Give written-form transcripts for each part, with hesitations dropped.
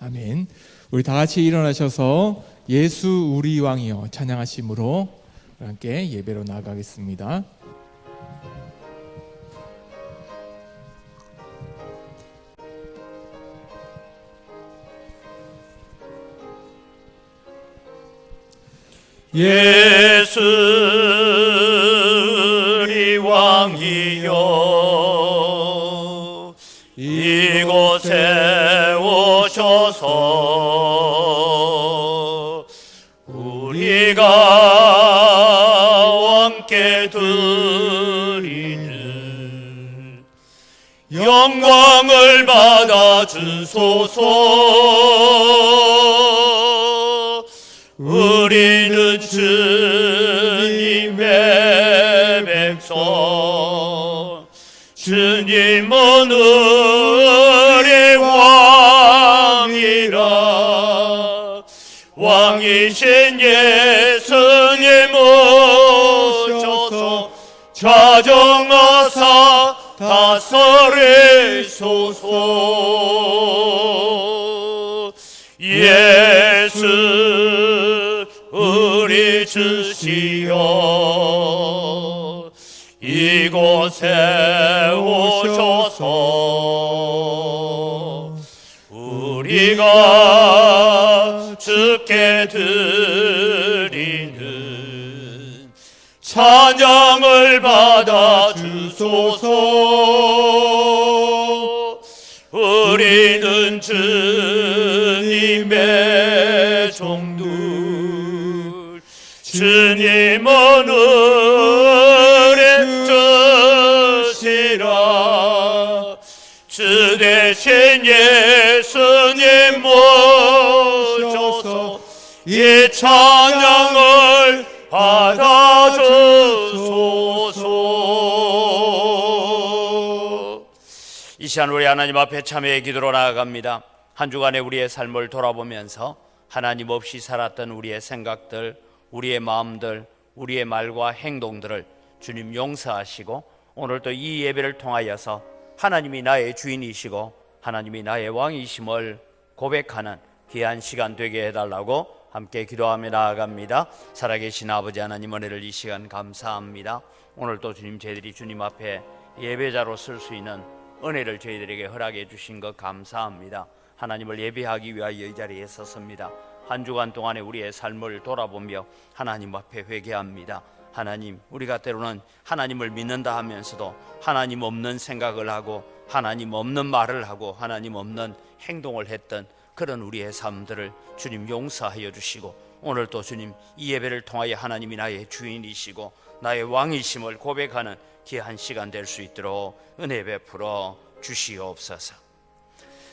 아멘. 우리 다 같이 일어나셔서 예수 우리 왕이여 찬양하심으로 함께 예배로 나아가겠습니다. 예수 우리 왕이여 이곳에 오셔서 우리가 왕께 드리는 영광을 받아 주소서. 우리는 주님의 백성, 주님은 우리 왕이라. 왕이신 예수님 오셔서 좌정하사 다스리소서. 예수 우리 주시여 이곳에 오셔서 우리가 주께 드리는 찬양을 받아 주소서. 우리는 주님의 종들, 주님은 우리 주시라. 주 대신 예수님 모셔서 이 찬양을 받아주소서. 이 시간 우리 하나님 앞에 참회의 기도로 나아갑니다. 한 주간의 우리의 삶을 돌아보면서 하나님 없이 살았던 우리의 생각들, 우리의 마음들, 우리의 말과 행동들을 주님 용서하시고 오늘 또 이 예배를 통하여서 하나님이 나의 주인이시고 하나님이 나의 왕이심을 고백하는 귀한 시간 되게 해달라고 함께 기도하며 나아갑니다. 살아계신 아버지 하나님, 은혜를 이 시간 감사합니다. 오늘 또 주님, 저희들이 주님 앞에 예배자로 쓸 수 있는 은혜를 저희들에게 허락해 주신 것 감사합니다. 하나님을 예배하기 위하여 이 자리에 섰습니다. 한 주간 동안에 우리의 삶을 돌아보며 하나님 앞에 회개합니다. 하나님, 우리가 때로는 하나님을 믿는다 하면서도 하나님 없는 생각을 하고 하나님 없는 말을 하고 하나님 없는 행동을 했던 그런 우리의 삶들을 주님 용서하여 주시고, 오늘 또 주님 이 예배를 통하여 하나님이 나의 주인이시고 나의 왕이심을 고백하는 귀한 시간 될 수 있도록 은혜 베풀어 주시옵소서.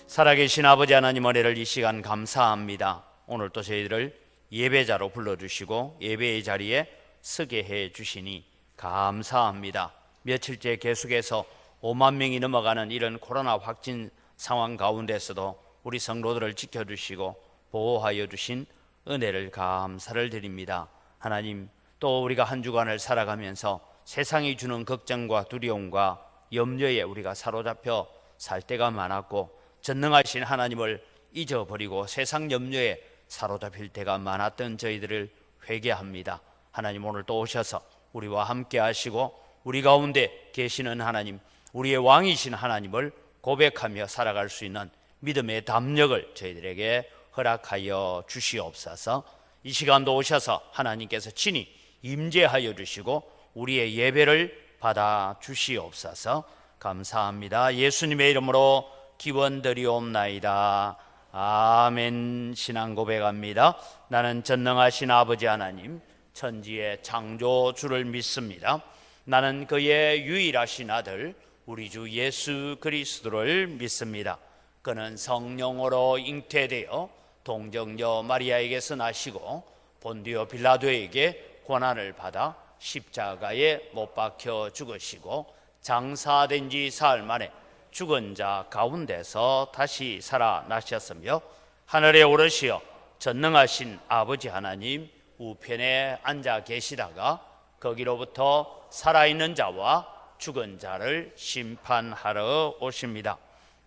살아계신 아버지 하나님, 은혜를 이 시간 감사합니다. 오늘 또 저희들을 예배자로 불러주시고 예배의 자리에 서게 해 주시니 감사합니다. 며칠째 계속해서 5만 명이 넘어가는 이런 코로나 확진 상황 가운데서도 우리 성도들을 지켜주시고 보호하여 주신 은혜를 감사를 드립니다. 하나님, 또 우리가 한 주간을 살아가면서 세상이 주는 걱정과 두려움과 염려에 우리가 사로잡혀 살 때가 많았고 전능하신 하나님을 잊어버리고 세상 염려에 사로잡힐 때가 많았던 저희들을 회개합니다. 하나님, 오늘 또 오셔서 우리와 함께 하시고 우리 가운데 계시는 하나님, 우리의 왕이신 하나님을 고백하며 살아갈 수 있는 믿음의 담력을 저희들에게 허락하여 주시옵소서. 이 시간도 오셔서 하나님께서 친히 임재하여 주시고 우리의 예배를 받아 주시옵소서. 감사합니다. 예수님의 이름으로 기원드리옵나이다. 아멘. 신앙 고백합니다. 나는 전능하신 아버지 하나님, 천지의 창조주를 믿습니다. 나는 그의 유일하신 아들 우리 주 예수 그리스도를 믿습니다. 그는 성령으로 잉태되어 동정녀 마리아에게서 나시고 본디오 빌라도에게 고난을 받아 십자가에 못 박혀 죽으시고 장사된 지 사흘 만에 죽은 자 가운데서 다시 살아나셨으며 하늘에 오르시어 전능하신 아버지 하나님 우편에 앉아 계시다가 거기로부터 살아있는 자와 죽은 자를 심판하러 오십니다.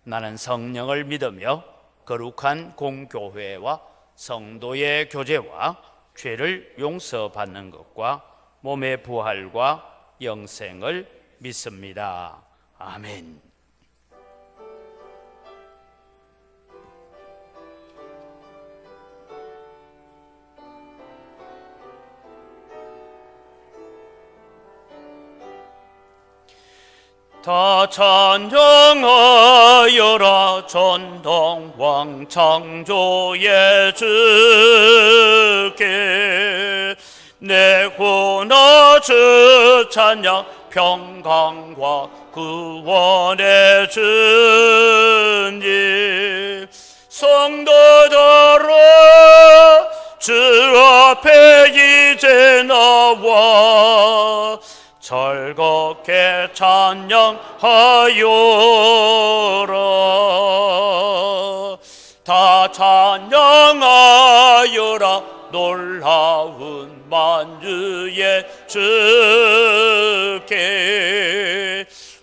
나는 성령을 믿으며 거룩한 공교회와 성도의 교제와 죄를 용서받는 것과 몸의 부활과 영생을 믿습니다. 아멘. 다 찬양하여라 전동왕 창조의 주께 내 구나 주 찬양 평강과 구원의 주님 성도들아 주 앞에 이제 나와 즐겁게 찬양하여라 다 찬양하여라 놀라운 만유의 주께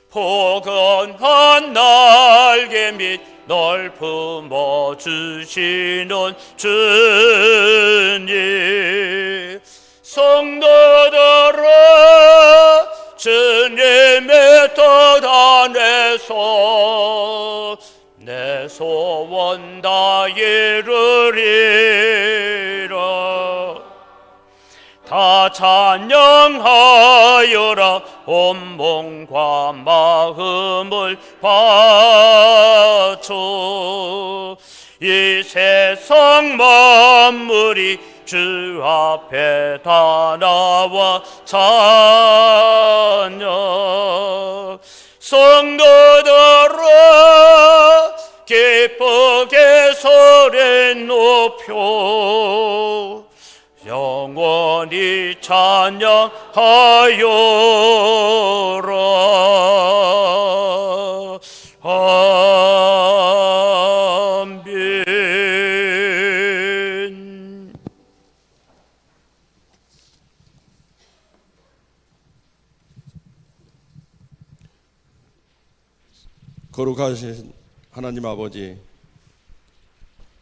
포근한 날개 및 널 품어주시는 주님 성도들아 주님의 뜻 안에서 내 소원 다 이루리라 다 찬양하여라 온 몸과 마음을 바쳐 이 세상 만물이 주 앞에 다 나와 찬양 성도들아 기쁘게 소리 높여 영원히 찬양하여라 아멘. 거룩하신 하나님 아버지,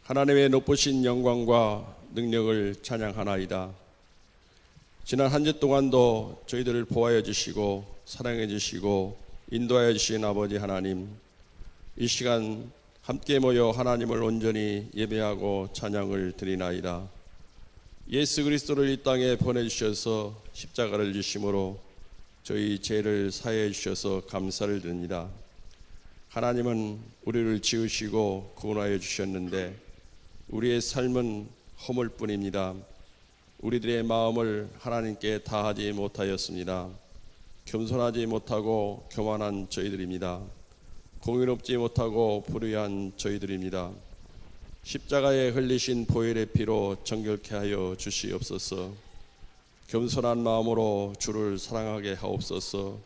하나님의 높으신 영광과 능력을 찬양하나이다. 지난 한 주 동안도 저희들을 보호하여 주시고 사랑해 주시고 인도하여 주신 아버지 하나님, 이 시간 함께 모여 하나님을 온전히 예배하고 찬양을 드리나이다. 예수 그리스도를 이 땅에 보내주셔서 십자가를 주심으로 저희 죄를 사하여 주셔서 감사를 드립니다. 하나님은 우리를 지으시고 구원하여 주셨는데 우리의 삶은 허물뿐입니다. 우리들의 마음을 하나님께 다하지 못하였습니다. 겸손하지 못하고 교만한 저희들입니다. 공의롭지 못하고 불의한 저희들입니다. 십자가에 흘리신 보혈의 피로 정결케 하여 주시옵소서. 겸손한 마음으로 주를 사랑하게 하옵소서.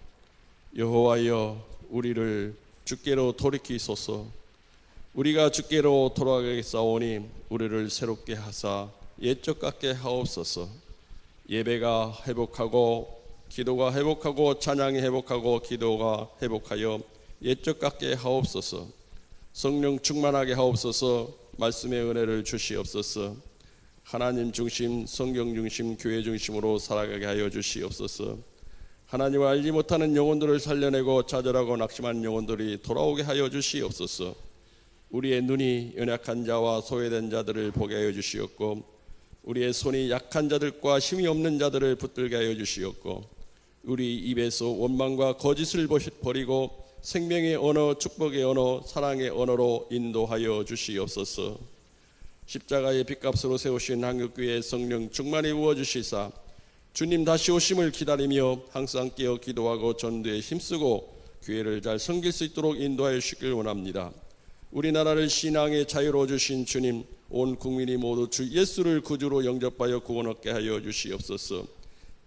여호와여, 우리를 주께로 돌이키소서. 우리가 주께로 돌아가겠사오니 우리를 새롭게 하사 옛적 같게 하옵소서. 예배가 회복하고 기도가 회복하고 찬양이 회복하고 기도가 회복하여 옛적 같게 하옵소서. 성령 충만하게 하옵소서. 말씀의 은혜를 주시옵소서. 하나님 중심, 성경 중심, 교회 중심으로 살아가게 하여 주시옵소서. 하나님을 알지 못하는 영혼들을 살려내고 좌절하고 낙심한 영혼들이 돌아오게 하여 주시옵소서. 우리의 눈이 연약한 자와 소외된 자들을 보게 하여 주시옵고 우리의 손이 약한 자들과 힘이 없는 자들을 붙들게 하여 주시옵고 우리 입에서 원망과 거짓을 버리고 생명의 언어, 축복의 언어, 사랑의 언어로 인도하여 주시옵소서. 십자가의 빚값으로 세우신 한국교회의 성령 충만히 부어주시사 주님 다시 오심을 기다리며 항상 깨어 기도하고 전도에 힘쓰고 교회를 잘 섬길 수 있도록 인도하여 주시길 원합니다. 우리나라를 신앙의 자유로 주신 주님, 온 국민이 모두 주 예수를 구주로 영접하여 구원 얻게 하여 주시옵소서.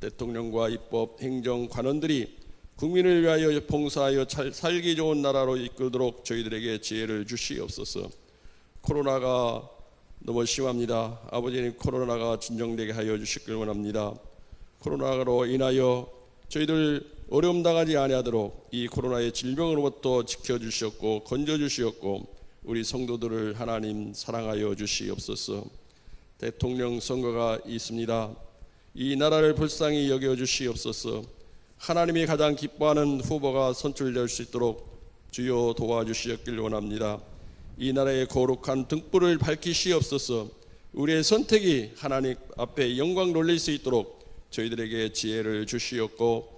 대통령과 입법, 행정, 관원들이 국민을 위하여 봉사하여 살기 좋은 나라로 이끌도록 저희들에게 지혜를 주시옵소서. 코로나가 너무 심합니다. 아버지님, 코로나가 진정되게 하여 주시길 원합니다. 코로나로 인하여 저희들 어려움 당하지 아니하도록 이 코로나의 질병으로부터 지켜주셨고 건져주셨고 우리 성도들을 하나님 사랑하여 주시옵소서. 대통령 선거가 있습니다. 이 나라를 불쌍히 여겨 주시옵소서. 하나님이 가장 기뻐하는 후보가 선출될 수 있도록 주여 도와주시옵길 원합니다. 이 나라의 거룩한 등불을 밝히시옵소서. 우리의 선택이 하나님 앞에 영광 돌릴 수 있도록 저희들에게 지혜를 주시옵고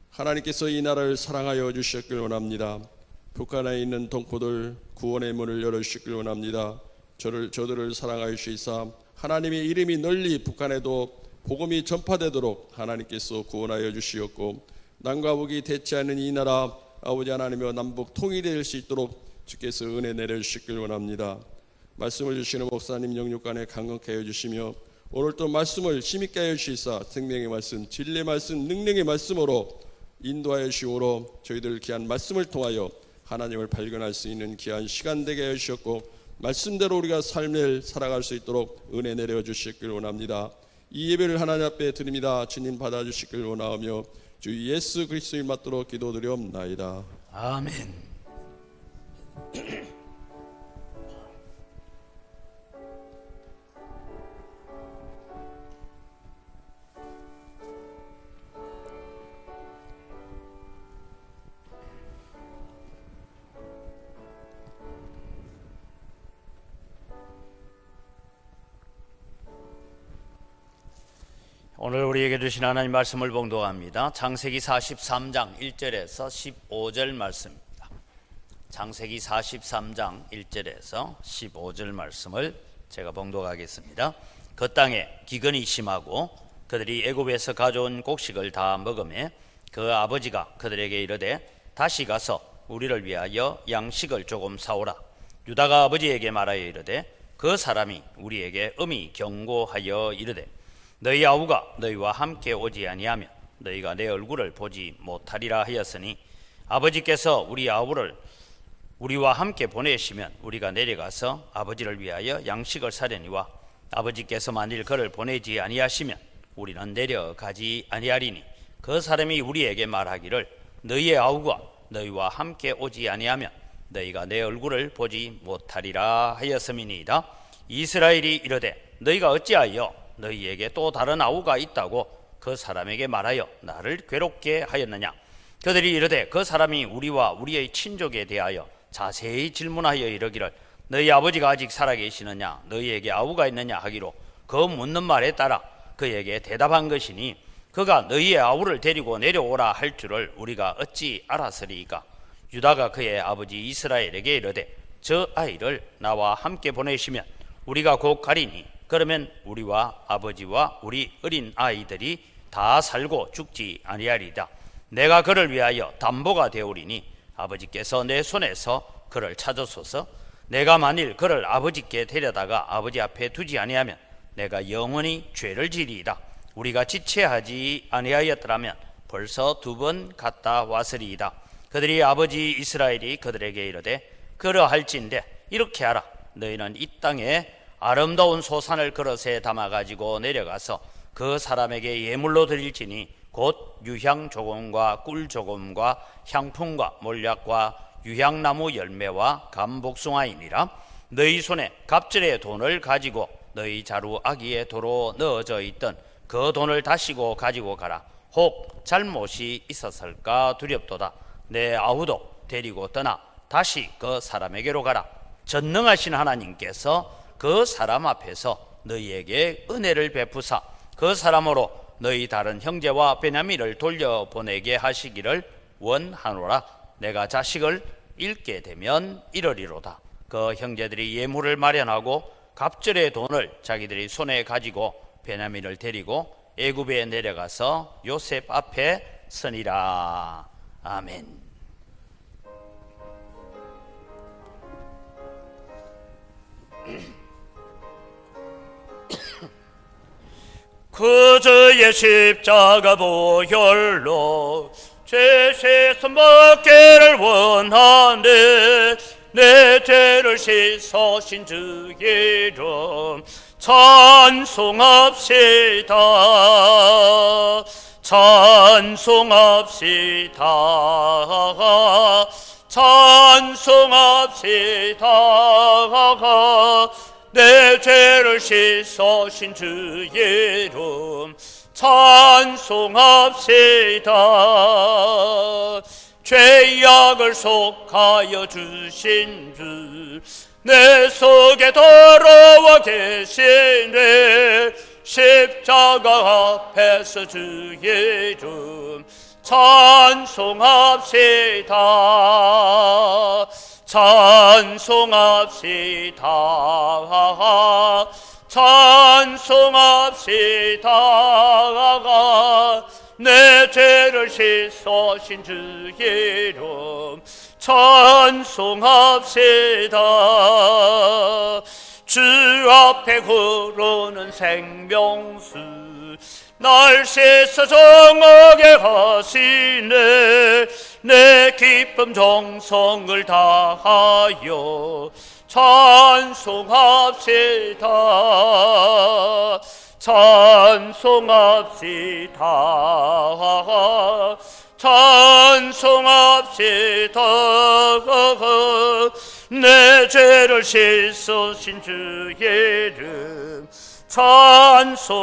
하나님께서 이 나라를 사랑하여 주시옵길 원합니다. 북한에 있는 동포들 구원의 문을 열어주시길 원합니다. 저들을 사랑하여 주시사 하나님의 이름이 널리 북한에도 복음이 전파되도록 하나님께서 구원하여 주시옵고 남과 북이 대치하는 이 나라 아버지 하나님과 남북 통일될 수 있도록 주께서 은혜 내려주시길 원합니다. 말씀을 주시는 목사님 영육간에 강건케 하여 주시며 오늘 또 말씀을 힘있게 하여 주시사 생명의 말씀, 진리의 말씀, 능력의 말씀으로 인도하여 주시오로 저희들 귀한 말씀을 통하여 하나님을 발견할 수 있는 귀한 시간 되게 하여 주셨고 말씀대로 우리가 삶을 살아갈 수 있도록 은혜 내려주시길 원합니다. 이 예배를 하나님 앞에 드립니다. 주님 받아주시길 원하오며 주 예수 그리스도를 맞도록 기도드리옵나이다. 아멘. 오늘 우리에게 주신 하나님 말씀을 봉독합니다. 창세기 43장 1절에서 15절 말씀입니다. 창세기 43장 1절에서 15절 말씀을 제가 봉독하겠습니다. 그 땅에 기근이 심하고 그들이 애굽에서 가져온 곡식을 다 먹으매 그 아버지가 그들에게 이르되 다시 가서 우리를 위하여 양식을 조금 사오라. 유다가 아버지에게 말하여 이르되 그 사람이 우리에게 엄히 경고하여 이르되 너희 아우가 너희와 함께 오지 아니하면 너희가 내 얼굴을 보지 못하리라 하였으니 아버지께서 우리 아우를 우리와 함께 보내시면 우리가 내려가서 아버지를 위하여 양식을 사려니와 아버지께서 만일 그를 보내지 아니하시면 우리는 내려가지 아니하리니 그 사람이 우리에게 말하기를 너희의 아우가 너희와 함께 오지 아니하면 너희가 내 얼굴을 보지 못하리라 하였음이니이다. 이스라엘이 이르되 너희가 어찌하여 너희에게 또 다른 아우가 있다고 그 사람에게 말하여 나를 괴롭게 하였느냐. 그들이 이르되 그 사람이 우리와 우리의 친족에 대하여 자세히 질문하여 이르기를 너희 아버지가 아직 살아계시느냐 너희에게 아우가 있느냐 하기로 그 묻는 말에 따라 그에게 대답한 것이니 그가 너희의 아우를 데리고 내려오라 할 줄을 우리가 어찌 알았으리이까. 유다가 그의 아버지 이스라엘에게 이르되 저 아이를 나와 함께 보내시면 우리가 곧 가리니 그러면 우리와 아버지와 우리 어린 아이들이 다 살고 죽지 아니하리이다. 내가 그를 위하여 담보가 되오리니 아버지께서 내 손에서 그를 찾으소서. 내가 만일 그를 아버지께 데려다가 아버지 앞에 두지 아니하면 내가 영원히 죄를 지리이다. 우리가 지체하지 아니하였더라면 벌써 2번 갔다 왔으리이다. 그들이 아버지 이스라엘이 그들에게 이르되 그러할진대 이렇게 하라. 너희는 이 땅에 아름다운 소산을 그릇에 담아가지고 내려가서 그 사람에게 예물로 드릴지니 곧 유향 조금과 꿀 조금과 향품과 몰약과 유향나무 열매와 감복숭아이니라. 너희 손에 갑절의 돈을 가지고 너희 자루 아기의 도로 넣어져 있던 그 돈을 다시고 가지고 가라. 혹 잘못이 있었을까 두렵도다. 내 아우도 데리고 떠나 다시 그 사람에게로 가라. 전능하신 하나님께서 그 사람 앞에서 너희에게 은혜를 베푸사 그 사람으로 너희 다른 형제와 베냐민을 돌려보내게 하시기를 원하노라. 내가 자식을 잃게 되면 이러리로다. 그 형제들이 예물을 마련하고 갑절의 돈을 자기들이 손에 가지고 베냐민을 데리고 애굽에 내려가서 요셉 앞에 서니라. 아멘. 그저의 십자가 보혈로 죄 손먹기를 원하네. 내 죄를 씻으신 주 이름 찬송합시다. 찬송합시다. 찬송합시다. 내 죄를 씻으신 주의 이름 찬송합시다. 죄악을 속하여 주신 주 내 속에 돌아와 계시네. 십자가 앞에서 주의 이름 찬송합시다. 찬송합시다. 찬송합시다. 내 죄를 씻으신 주의 이름 찬송합시다. 주 앞에 흐르는 생명수 날 씻어 정하게 하시네. 내 기쁨 정성을 다하여 찬송합시다. 찬송합시다. 찬송합시다. 내 죄를 씻으신 주의 이름 찬송합시다.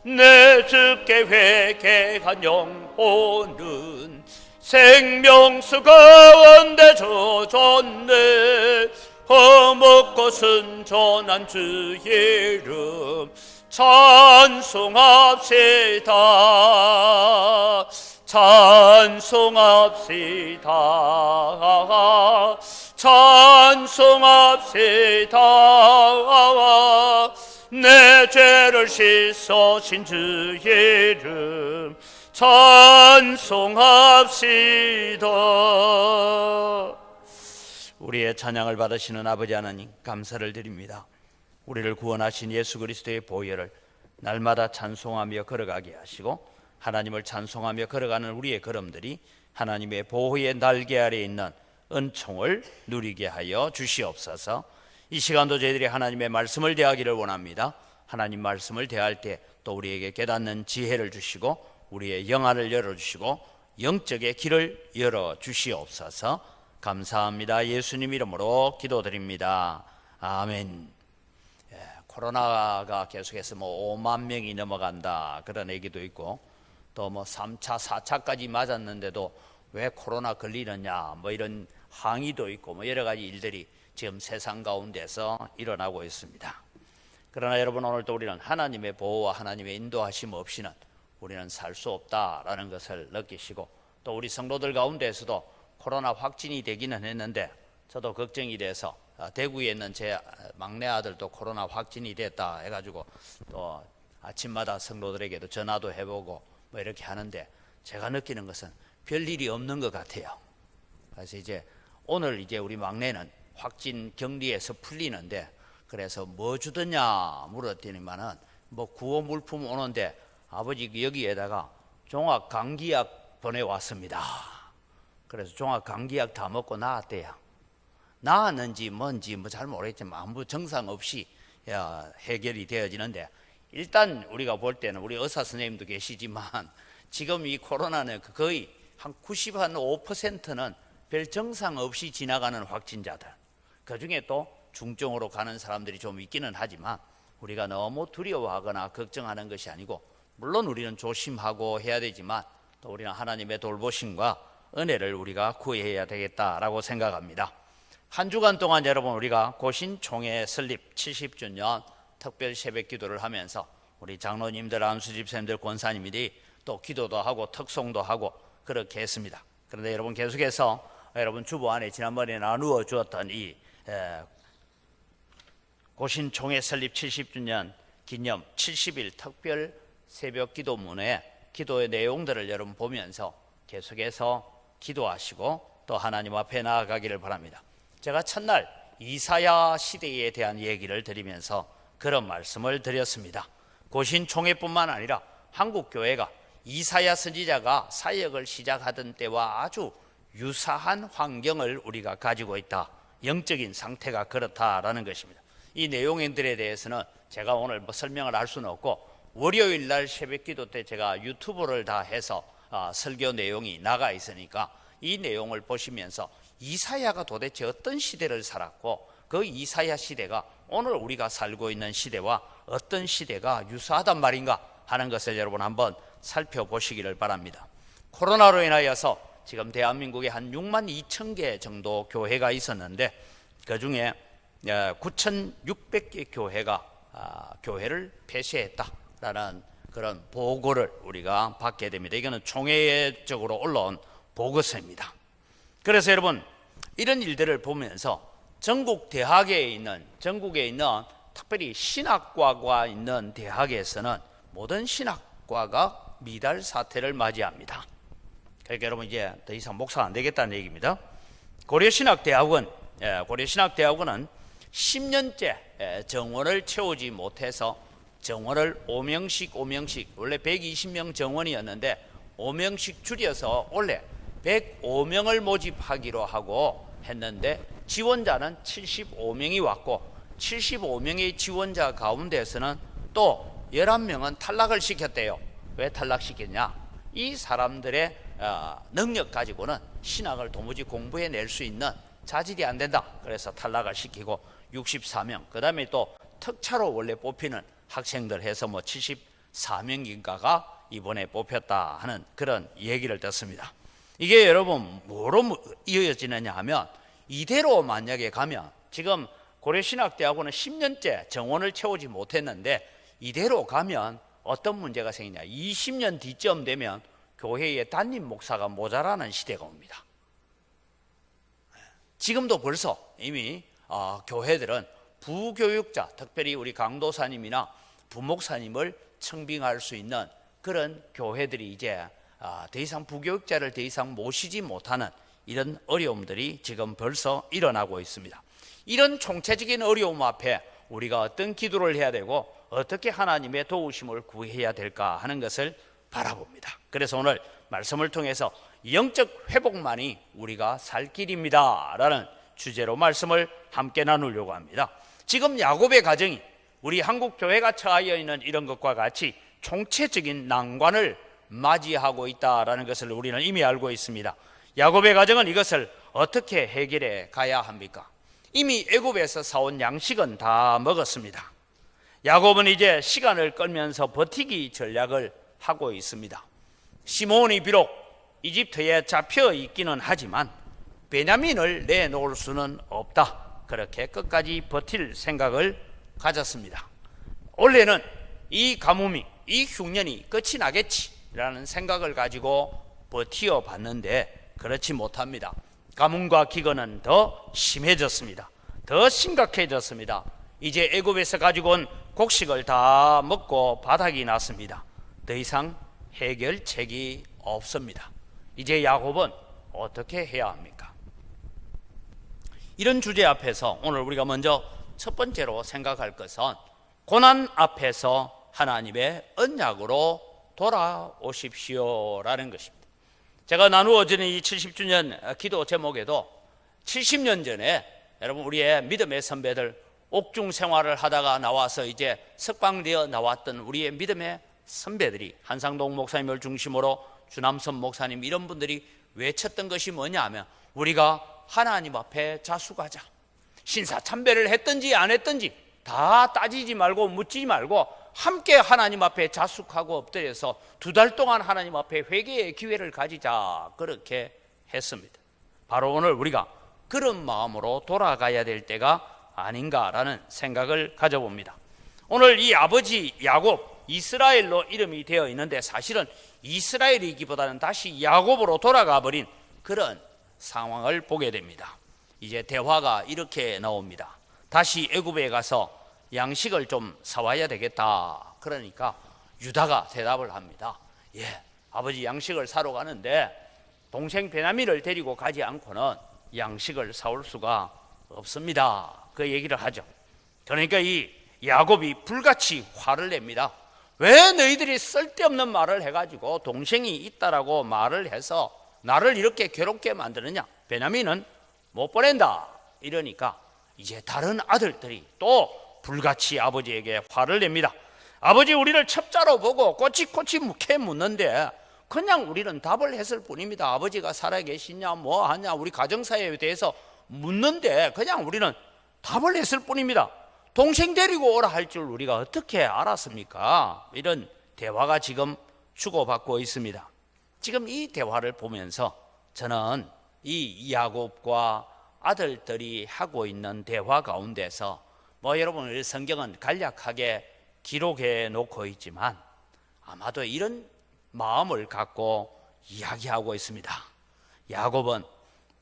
내 주께 회개한 영혼은 생명수 가운데 젖었네. 허먹고 순전한 주의 이름 찬송합시다. 찬송합시다. 찬송합시다. 내 죄를 씻으신 주의 이름 찬송합시다. 우리의 찬양을 받으시는 아버지 하나님 감사를 드립니다. 우리를 구원하신 예수 그리스도의 보혈을 날마다 찬송하며 걸어가게 하시고 하나님을 찬송하며 걸어가는 우리의 걸음들이 하나님의 보호의 날개 아래에 있는 은총을 누리게 하여 주시옵소서. 이 시간도 저희들이 하나님의 말씀을 대하기를 원합니다. 하나님 말씀을 대할 때 또 우리에게 깨닫는 지혜를 주시고 우리의 영안을 열어주시고 영적의 길을 열어주시옵소서. 감사합니다. 예수님 이름으로 기도드립니다. 아멘. 코로나가 계속해서 5만 명이 넘어간다 그런 얘기도 있고 또 3차, 4차까지 맞았는데도 왜 코로나 걸리느냐 이런 항의도 있고 여러 가지 일들이 지금 세상 가운데서 일어나고 있습니다. 그러나 여러분 오늘도 우리는 하나님의 보호와 하나님의 인도하심 없이는 우리는 살 수 없다라는 것을 느끼시고 또 우리 성도들 가운데에서도 코로나 확진이 되기는 했는데 저도 걱정이 돼서 대구에 있는 제 막내 아들도 코로나 확진이 됐다 해가지고 또 아침마다 성도들에게도 전화도 해보고 이렇게 하는데 제가 느끼는 것은 별일이 없는 것 같아요. 그래서 오늘 우리 막내는 확진 격리에서 풀리는데 그래서 뭐 주더냐 물었더니만은 구호 물품 오는데 아버지 여기에다가 종합 감기약 보내왔습니다. 그래서 종합 감기약 다 먹고 나았대요. 나았는지 뭔지 잘 모르겠지만 아무 증상 없이 해결이 되어지는데 일단 우리가 볼 때는 우리 의사 선생님도 계시지만 지금 이 코로나는 거의 한 95%는 별 증상 없이 지나가는 확진자들, 그 중에 또 중증으로 가는 사람들이 좀 있기는 하지만 우리가 너무 두려워하거나 걱정하는 것이 아니고 물론 우리는 조심하고 해야 되지만 또 우리는 하나님의 돌보심과 은혜를 우리가 구해야 되겠다라고 생각합니다. 한 주간 동안 여러분 우리가 고신총회 설립 70주년 특별 새벽 기도를 하면서 우리 장로님들, 안수집사님들, 권사님들이 또 기도도 하고 특송도 하고 그렇게 했습니다. 그런데 여러분 계속해서 여러분 주보 안에 지난번에 나누어 주었던 이 고신총회 설립 70주년 기념 70일 특별 새벽 기도문의 기도의 내용들을 여러분 보면서 계속해서 기도하시고 또 하나님 앞에 나아가기를 바랍니다. 제가 첫날 이사야 시대에 대한 얘기를 드리면서 그런 말씀을 드렸습니다. 고신총회뿐만 아니라 한국교회가 이사야 선지자가 사역을 시작하던 때와 아주 유사한 환경을 우리가 가지고 있다. 영적인 상태가 그렇다라는 것입니다. 이 내용들에 대해서는 제가 오늘 설명을 할 수는 없고 월요일 날 새벽 기도 때 제가 유튜브를 다 해서 설교 내용이 나가 있으니까 이 내용을 보시면서 이사야가 도대체 어떤 시대를 살았고 그 이사야 시대가 오늘 우리가 살고 있는 시대와 어떤 시대가 유사하단 말인가 하는 것을 여러분 한번 살펴보시기를 바랍니다. 코로나로 인하여서 지금 대한민국에 한 6만 2천 개 정도 교회가 있었는데 그중에 9,600개 교회가 교회를 폐쇄했다라는 그런 보고를 우리가 받게 됩니다. 이거는 총회적으로 올라온 보고서입니다. 그래서 여러분 이런 일들을 보면서 전국에 있는 특별히 신학과가 있는 대학에서는 모든 신학과가 미달 사태를 맞이합니다. 그러니까 여러분 이제 더 이상 목사가 안 되겠다는 얘기입니다. 고려신학대학원은 10년째 정원을 채우지 못해서 정원을 5명씩 원래 120명 정원이었는데 5명씩 줄여서 원래 105명을 모집하기로 하고 했는데 지원자는 75명이 왔고 75명의 지원자 가운데서는 또 11명은 탈락을 시켰대요. 왜 탈락시켰냐? 이 사람들의 능력 가지고는 신학을 도무지 공부해낼 수 있는 자질이 안 된다. 그래서 탈락을 시키고 64명, 그 다음에 또 특차로 원래 뽑히는 학생들 해서 74명인가가 이번에 뽑혔다 하는 그런 얘기를 듣습니다. 이게 여러분 뭐로 이어지느냐 하면 이대로 만약에 가면 지금 고려신학대학원은 10년째 정원을 채우지 못했는데 이대로 가면 어떤 문제가 생기냐? 20년 뒤쯤 되면 교회에 담임 목사가 모자라는 시대가 옵니다. 지금도 벌써 이미 교회들은 부교육자, 특별히 우리 강도사님이나 부목사님을 청빙할 수 있는 그런 교회들이 이제 더 이상 부교육자를 더 이상 모시지 못하는 이런 어려움들이 지금 벌써 일어나고 있습니다. 이런 총체적인 어려움 앞에 우리가 어떤 기도를 해야 되고 어떻게 하나님의 도우심을 구해야 될까 하는 것을 바라봅니다. 그래서 오늘 말씀을 통해서 영적 회복만이 우리가 살 길입니다 라는 주제로 말씀을 함께 나누려고 합니다. 지금 야곱의 가정이 우리 한국 교회가 처하여 있는 이런 것과 같이 총체적인 난관을 맞이하고 있다라는 것을 우리는 이미 알고 있습니다. 야곱의 가정은 이것을 어떻게 해결해 가야 합니까? 이미 애굽에서 사온 양식은 다 먹었습니다. 야곱은 이제 시간을 끌면서 버티기 전략을 하고 있습니다. 시몬이 비록 이집트에 잡혀 있기는 하지만 베냐민을 내놓을 수는 없다. 그렇게 끝까지 버틸 생각을 가졌습니다. 원래는 이 가뭄이, 이 흉년이 끝이 나겠지라는 생각을 가지고 버티어 봤는데 그렇지 못합니다. 가뭄과 기근은 더 심해졌습니다. 더 심각해졌습니다. 이제 애굽에서 가지고 온 곡식을 다 먹고 바닥이 났습니다. 더 이상 해결책이 없습니다. 이제 야곱은 어떻게 해야 합니까? 이런 주제 앞에서 오늘 우리가 먼저 첫 번째로 생각할 것은 고난 앞에서 하나님의 언약으로 돌아오십시오라는 것입니다. 제가 나누어지는 이 70주년 기도 제목에도 70년 전에 여러분 우리의 믿음의 선배들 옥중 생활을 하다가 나와서 이제 석방되어 나왔던 우리의 믿음의 선배들이 한상동 목사님을 중심으로 주남선 목사님 이런 분들이 외쳤던 것이 뭐냐 하면 우리가 하나님 앞에 자수하자. 신사참배를 했든지 안 했든지 다 따지지 말고 묻지 말고 함께 하나님 앞에 자숙하고 엎드려서 2달 동안 하나님 앞에 회개의 기회를 가지자. 그렇게 했습니다. 바로 오늘 우리가 그런 마음으로 돌아가야 될 때가 아닌가라는 생각을 가져봅니다. 오늘 이 아버지 야곱 이스라엘로 이름이 되어 있는데 사실은 이스라엘이기보다는 다시 야곱으로 돌아가 버린 그런 상황을 보게 됩니다. 이제 대화가 이렇게 나옵니다. 다시 애굽에 가서 양식을 좀 사와야 되겠다. 그러니까 유다가 대답을 합니다. 예, 아버지 양식을 사러 가는데 동생 베냐민을 데리고 가지 않고는 양식을 사올 수가 없습니다. 그 얘기를 하죠. 그러니까 이 야곱이 불같이 화를 냅니다. 왜 너희들이 쓸데없는 말을 해가지고 동생이 있다라고 말을 해서 나를 이렇게 괴롭게 만드느냐? 베냐민은 못 보낸다. 이러니까 이제 다른 아들들이 또 불같이 아버지에게 화를 냅니다. 아버지 우리를 첩자로 보고 꼬치꼬치 묵게 묻는데 그냥 우리는 답을 했을 뿐입니다. 아버지가 살아계시냐 뭐 하냐 우리 가정사에 대해서 묻는데 그냥 우리는 답을 했을 뿐입니다. 동생 데리고 오라 할 줄 우리가 어떻게 알았습니까? 이런 대화가 지금 주고받고 있습니다. 지금 이 대화를 보면서 저는 이 야곱과 아들들이 하고 있는 대화 가운데서 뭐 여러분 우리 성경은 간략하게 기록해 놓고 있지만 아마도 이런 마음을 갖고 이야기하고 있습니다. 야곱은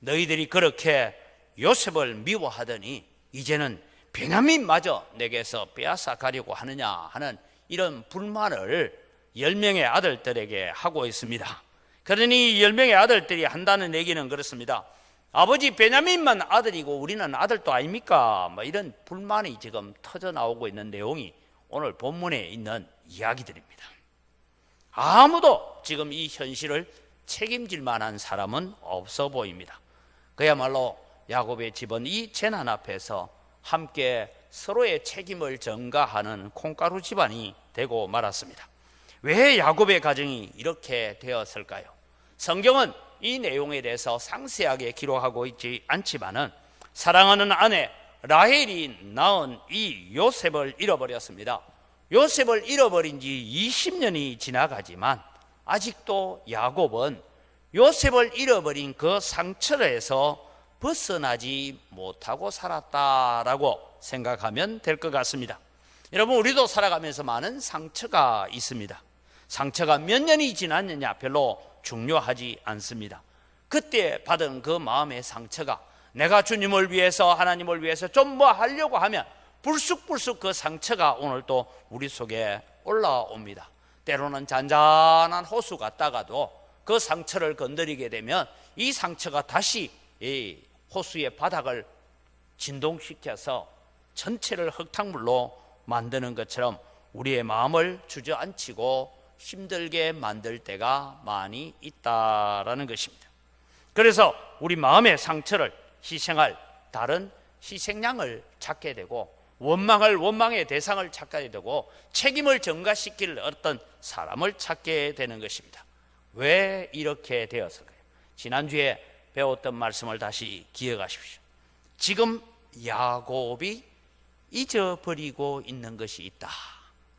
너희들이 그렇게 요셉을 미워하더니 이제는 베냐민마저 내게서 빼앗아 가려고 하느냐 하는 이런 불만을 10명의 아들들에게 하고 있습니다. 그러니 10명의 아들들이 한다는 얘기는 그렇습니다. 아버지 베냐민만 아들이고 우리는 아들도 아닙니까? 뭐 이런 불만이 지금 터져 나오고 있는 내용이 오늘 본문에 있는 이야기들입니다. 아무도 지금 이 현실을 책임질 만한 사람은 없어 보입니다. 그야말로 야곱의 집은 이 재난 앞에서 함께 서로의 책임을 전가하는 콩가루 집안이 되고 말았습니다. 왜 야곱의 가정이 이렇게 되었을까요? 성경은 이 내용에 대해서 상세하게 기록하고 있지 않지만은 사랑하는 아내 라헬이 낳은 이 요셉을 잃어버렸습니다. 요셉을 잃어버린 지 20년이 지나가지만 아직도 야곱은 요셉을 잃어버린 그 상처에서 벗어나지 못하고 살았다라고 생각하면 될 것 같습니다. 여러분 우리도 살아가면서 많은 상처가 있습니다. 상처가 몇 년이 지났느냐 별로 중요하지 않습니다. 그때 받은 그 마음의 상처가 내가 주님을 위해서 하나님을 위해서 좀 뭐 하려고 하면 불쑥불쑥 그 상처가 오늘 또 우리 속에 올라옵니다. 때로는 잔잔한 호수 갔다가도 그 상처를 건드리게 되면 이 상처가 다시 이 호수의 바닥을 진동시켜서 전체를 흙탕물로 만드는 것처럼 우리의 마음을 주저앉히고 힘들게 만들 때가 많이 있다라는 것입니다. 그래서 우리 마음의 상처를 희생할 다른 희생양을 찾게 되고 원망을 원망의 대상을 찾게 되고 책임을 전가시킬 어떤 사람을 찾게 되는 것입니다. 왜 이렇게 되었을까요? 지난주에 배웠던 말씀을 다시 기억하십시오. 지금 야곱이 잊어버리고 있는 것이 있다.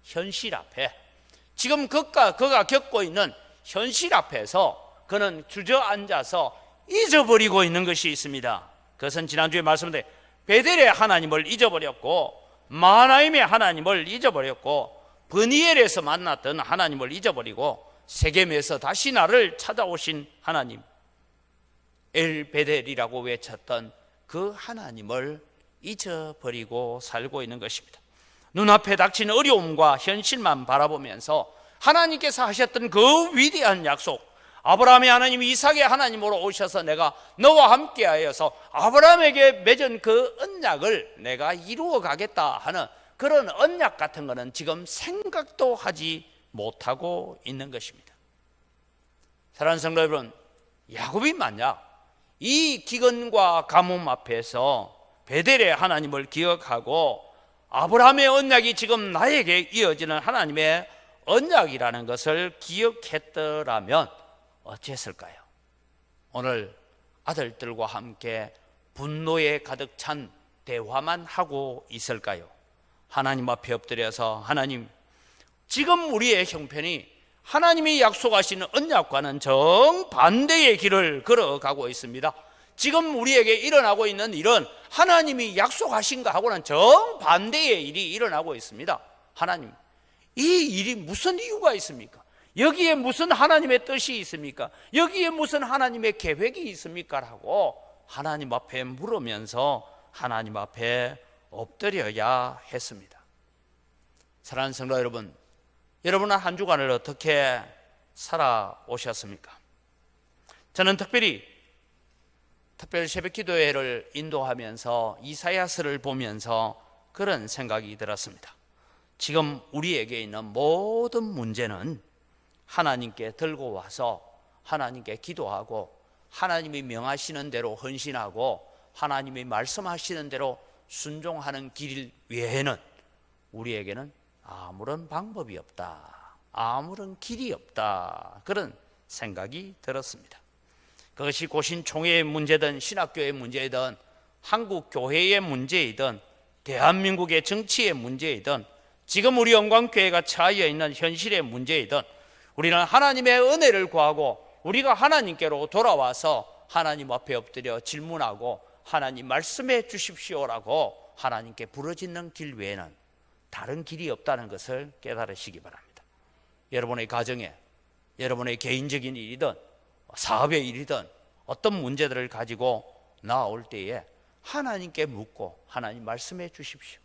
현실 앞에 지금 그가 겪고 있는 현실 앞에서 그는 주저앉아서 잊어버리고 있는 것이 있습니다. 그것은 지난주에 말씀드린 베델의 하나님을 잊어버렸고 마하나임의 하나님을 잊어버렸고 브니엘에서 만났던 하나님을 잊어버리고 세겜에서 다시 나를 찾아오신 하나님 엘베델이라고 외쳤던 그 하나님을 잊어버리고 살고 있는 것입니다. 눈앞에 닥친 어려움과 현실만 바라보면서 하나님께서 하셨던 그 위대한 약속, 아브라함의 하나님 이삭의 하나님으로 오셔서 내가 너와 함께하여서 아브라함에게 맺은 그 언약을 내가 이루어 가겠다 하는 그런 언약 같은 것은 지금 생각도 하지 못하고 있는 것입니다. 사랑하는 성도 여러분, 야곱이 만약 이 기근과 가뭄 앞에서 베델의 하나님을 기억하고 아브라함의 언약이 지금 나에게 이어지는 하나님의 언약이라는 것을 기억했더라면 어찌했을까요? 오늘 아들들과 함께 분노에 가득 찬 대화만 하고 있을까요? 하나님 앞에 엎드려서 하나님, 지금 우리의 형편이 하나님이 약속하시는 언약과는 정반대의 길을 걸어가고 있습니다. 지금 우리에게 일어나고 있는 일은 하나님이 약속하신 것하고는 정반대의 일이 일어나고 있습니다. 하나님, 이 일이 무슨 이유가 있습니까? 여기에 무슨 하나님의 뜻이 있습니까? 여기에 무슨 하나님의 계획이 있습니까? 라고 하나님 앞에 물으면서 하나님 앞에 엎드려야 했습니다. 사랑하는 성도 여러분, 여러분은 한 주간을 어떻게 살아오셨습니까? 저는 특별히 새벽 기도회를 인도하면서 이사야서를 보면서 그런 생각이 들었습니다. 지금 우리에게 있는 모든 문제는 하나님께 들고 와서 하나님께 기도하고 하나님이 명하시는 대로 헌신하고 하나님이 말씀하시는 대로 순종하는 길 외에는 우리에게는 아무런 방법이 없다, 아무런 길이 없다, 그런 생각이 들었습니다. 그것이 고신총회의 문제든 신학교의 문제이든 한국 교회의 문제이든 대한민국의 정치의 문제이든 지금 우리 영광교회가 처하여 있는 현실의 문제이든 우리는 하나님의 은혜를 구하고 우리가 하나님께로 돌아와서 하나님 앞에 엎드려 질문하고 하나님 말씀해 주십시오라고 하나님께 부르짖는 길 외에는 다른 길이 없다는 것을 깨달으시기 바랍니다. 여러분의 가정에, 여러분의 개인적인 일이든 사업의 일이든 어떤 문제들을 가지고 나올 때에 하나님께 묻고 하나님 말씀해 주십시오.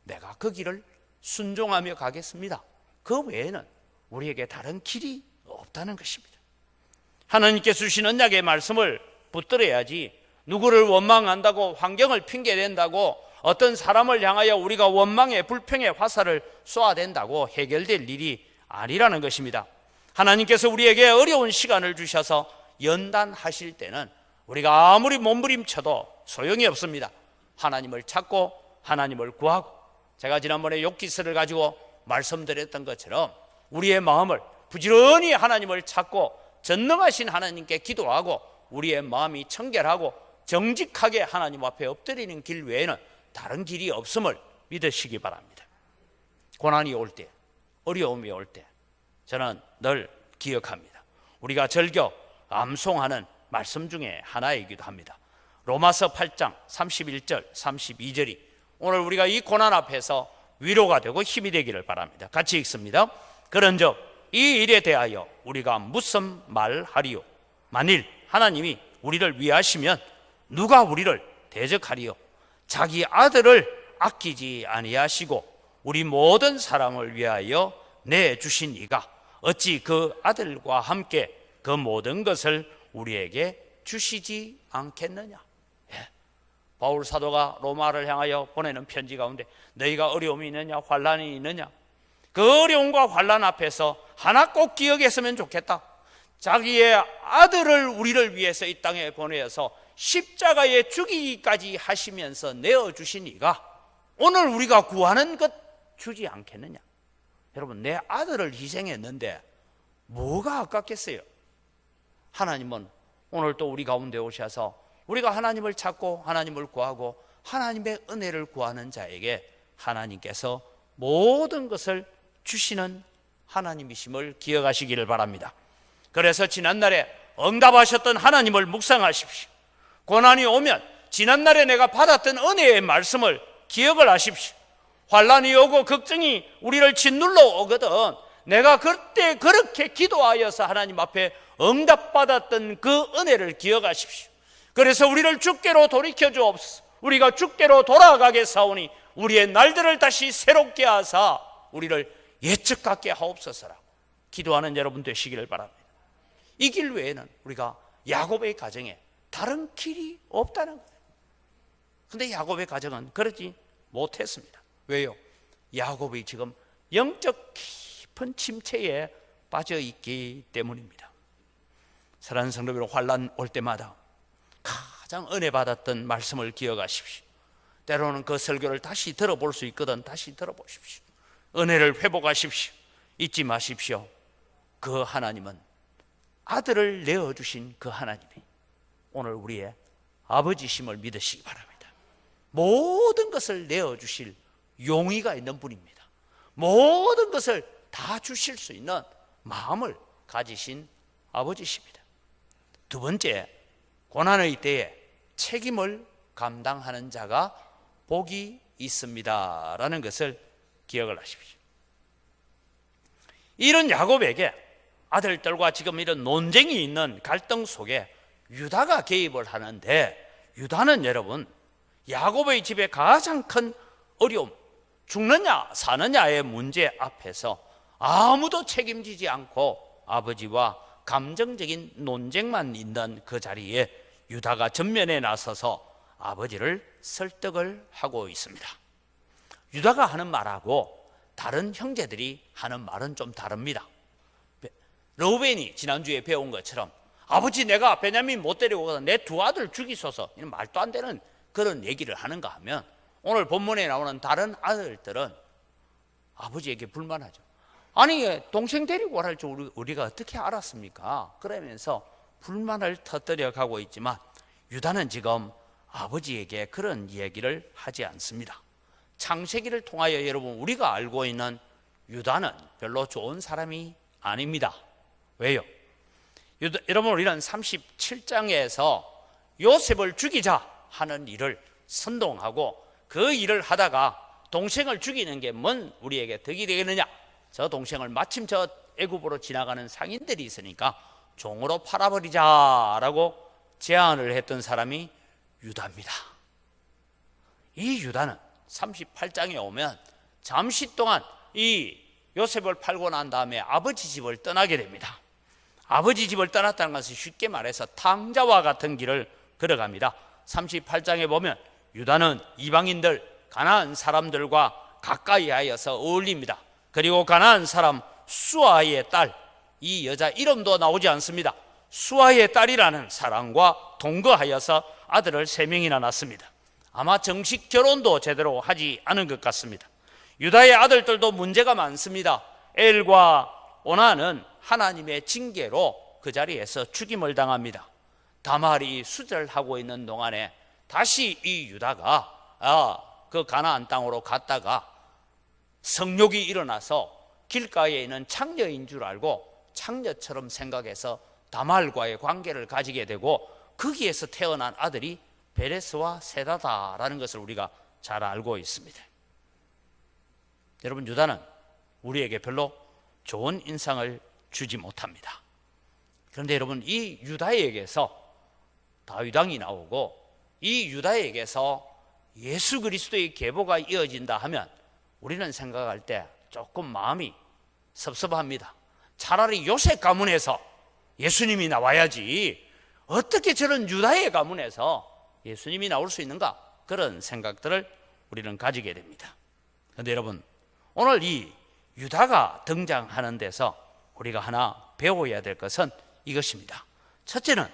내가 그 길을 순종하며 가겠습니다. 그 외에는 우리에게 다른 길이 없다는 것입니다. 하나님께서 주신 언약의 말씀을 붙들어야지 누구를 원망한다고 환경을 핑계댄다고 어떤 사람을 향하여 우리가 원망의 불평의 화살을 쏘아댄다고 해결될 일이 아니라는 것입니다. 하나님께서 우리에게 어려운 시간을 주셔서 연단하실 때는 우리가 아무리 몸부림쳐도 소용이 없습니다. 하나님을 찾고 하나님을 구하고, 제가 지난번에 욥기서를 가지고 말씀드렸던 것처럼 우리의 마음을 부지런히 하나님을 찾고 전능하신 하나님께 기도하고 우리의 마음이 청결하고 정직하게 하나님 앞에 엎드리는 길 외에는 다른 길이 없음을 믿으시기 바랍니다. 고난이 올 때, 어려움이 올 때 저는 늘 기억합니다. 우리가 즐겨 암송하는 말씀 중에 하나이기도 합니다. 로마서 8장 31절 32절이 오늘 우리가 이 고난 앞에서 위로가 되고 힘이 되기를 바랍니다. 같이 읽습니다. 그런즉 이 일에 대하여 우리가 무슨 말하리요? 만일 하나님이 우리를 위하시면 누가 우리를 대적하리요? 자기 아들을 아끼지 아니하시고 우리 모든 사람을 위하여 내주신 이가 어찌 그 아들과 함께 그 모든 것을 우리에게 주시지 않겠느냐? 예. 바울 사도가 로마를 향하여 보내는 편지 가운데 너희가 어려움이 있느냐 환난이 있느냐, 그 어려움과 환난 앞에서 하나 꼭 기억했으면 좋겠다. 자기의 아들을 우리를 위해서 이 땅에 보내어서 십자가에 죽이기까지 하시면서 내어주신 이가 오늘 우리가 구하는 것 주지 않겠느냐? 여러분, 내 아들을 희생했는데 뭐가 아깝겠어요? 하나님은 오늘 또 우리 가운데 오셔서 우리가 하나님을 찾고 하나님을 구하고 하나님의 은혜를 구하는 자에게 하나님께서 모든 것을 주시는 하나님이심을 기억하시기를 바랍니다. 그래서 지난날에 응답하셨던 하나님을 묵상하십시오. 고난이 오면 지난날에 내가 받았던 은혜의 말씀을 기억을 하십시오. 환난이 오고 걱정이 우리를 짓눌러 오거든 내가 그때 그렇게 기도하여서 하나님 앞에 응답받았던 그 은혜를 기억하십시오. 그래서 우리를 주께로 돌이켜 주옵소서. 우리가 주께로 돌아가겠사오니 우리의 날들을 다시 새롭게 하사 우리를 예측 같게 하옵소서라고 기도하는 여러분 되시기를 바랍니다. 이 길 외에는 우리가 야곱의 가정에 다른 길이 없다는 거예요. 그런데 야곱의 가정은 그러지 못했습니다. 왜요? 야곱이 지금 영적 깊은 침체에 빠져 있기 때문입니다. 사랑하는 성도 여러분, 환난 올 때마다 가장 은혜 받았던 말씀을 기억하십시오. 때로는 그 설교를 다시 들어볼 수 있거든 다시 들어보십시오. 은혜를 회복하십시오. 잊지 마십시오. 그 하나님은 아들을 내어주신 그 하나님이 오늘 우리의 아버지심을 믿으시기 바랍니다. 모든 것을 내어주실 용의가 있는 분입니다. 모든 것을 다 주실 수 있는 마음을 가지신 아버지십니다. 두 번째, 고난의 때에 책임을 감당하는 자가 복이 있습니다 라는 것을 기억을 하십시오. 이런 야곱에게 아들들과 지금 이런 논쟁이 있는 갈등 속에 유다가 개입을 하는데, 유다는 여러분 야곱의 집에 가장 큰 어려움, 죽느냐 사느냐의 문제 앞에서 아무도 책임지지 않고 아버지와 감정적인 논쟁만 있는 그 자리에 유다가 전면에 나서서 아버지를 설득을 하고 있습니다. 유다가 하는 말하고 다른 형제들이 하는 말은 좀 다릅니다. 르우벤이 지난주에 배운 것처럼 아버지 내가 베냐민 못 데리고 가서 내 두 아들 죽이소서, 이런 말도 안 되는 그런 얘기를 하는가 하면 오늘 본문에 나오는 다른 아들들은 아버지에게 불만하죠. 아니 동생 데리고 오랄 줄 우리가 어떻게 알았습니까? 그러면서 불만을 터뜨려 가고 있지만 유다는 지금 아버지에게 그런 얘기를 하지 않습니다. 창세기를 통하여 여러분 우리가 알고 있는 유다는 별로 좋은 사람이 아닙니다. 왜요? 여러분 우리는 37장에서 요셉을 죽이자 하는 일을 선동하고 그 일을 하다가 동생을 죽이는 게 뭔 우리에게 덕이 되겠느냐? 저 동생을 마침 저 애굽으로 지나가는 상인들이 있으니까 종으로 팔아버리자라고 제안을 했던 사람이 유다입니다. 이 유다는 38장에 오면 잠시 동안 이 요셉을 팔고 난 다음에 아버지 집을 떠나게 됩니다. 아버지 집을 떠났다는 것은 쉽게 말해서 탕자와 같은 길을 걸어갑니다. 38장에 보면 유다는 이방인들 가나안 사람들과 가까이 하여서 어울립니다. 그리고 가나안 사람 수아의 딸, 이 여자 이름도 나오지 않습니다. 수아의 딸이라는 사람과 동거하여서 아들을 3명이나 낳습니다. 아마 정식 결혼도 제대로 하지 않은 것 같습니다. 유다의 아들들도 문제가 많습니다. 엘과 오나는 하나님의 징계로 그 자리에서 죽임을 당합니다. 다말이 수절하고 있는 동안에 다시 이 유다가 그 가나안 땅으로 갔다가 성욕이 일어나서 길가에 있는 창녀인 줄 알고 창녀처럼 생각해서 다말과의 관계를 가지게 되고 거기에서 태어난 아들이 베레스와 세다다라는 것을 우리가 잘 알고 있습니다. 여러분 유다는 우리에게 별로 좋은 인상을 주지 못합니다. 그런데 여러분 이 유다에게서 다윗 왕이 나오고 이 유다에게서 예수 그리스도의 계보가 이어진다 하면 우리는 생각할 때 조금 마음이 섭섭합니다. 차라리 요셉 가문에서 예수님이 나와야지 어떻게 저런 유다의 가문에서 예수님이 나올 수 있는가? 그런 생각들을 우리는 가지게 됩니다. 그런데 여러분 오늘 이 유다가 등장하는 데서 우리가 하나 배워야 될 것은 이것입니다. 첫째는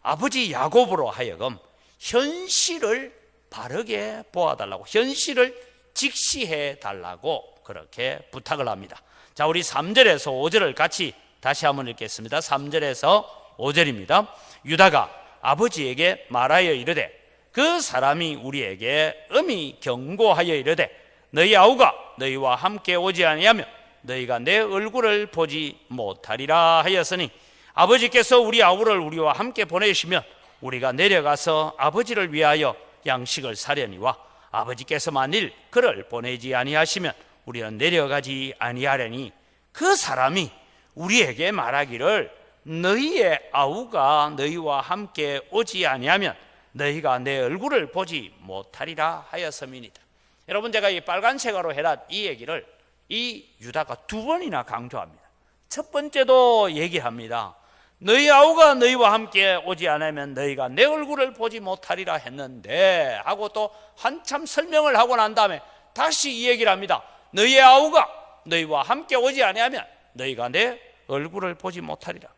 아버지 야곱으로 하여금 현실을 바르게 보아달라고, 현실을 직시해 달라고 그렇게 부탁을 합니다. 자, 우리 3절에서 5절을 같이 다시 한번 읽겠습니다. 3절에서 5절입니다. 유다가 아버지에게 말하여 이르되 그 사람이 우리에게 엄히 경고하여 이르되 너희 아우가 너희와 함께 오지 아니하면 너희가 내 얼굴을 보지 못하리라 하였으니 아버지께서 우리 아우를 우리와 함께 보내시면 우리가 내려가서 아버지를 위하여 양식을 사려니와 아버지께서 만일 그를 보내지 아니하시면 우리는 내려가지 아니하려니 그 사람이 우리에게 말하기를 너희의 아우가 너희와 함께 오지 아니하면 너희가 내 얼굴을 보지 못하리라 하였음이니이다. 여러분 제가 이 빨간색으로 해놨 이 얘기를 이 유다가 2번이나 강조합니다. 첫 번째도 얘기합니다. 너희 아우가 너희와 함께 오지 않으면 너희가 내 얼굴을 보지 못하리라 했는데 하고 또 한참 설명을 하고 난 다음에 다시 이 얘기를 합니다. 너희의 아우가 너희와 함께 오지 아니하면 너희가 내 얼굴을 보지 못하리라.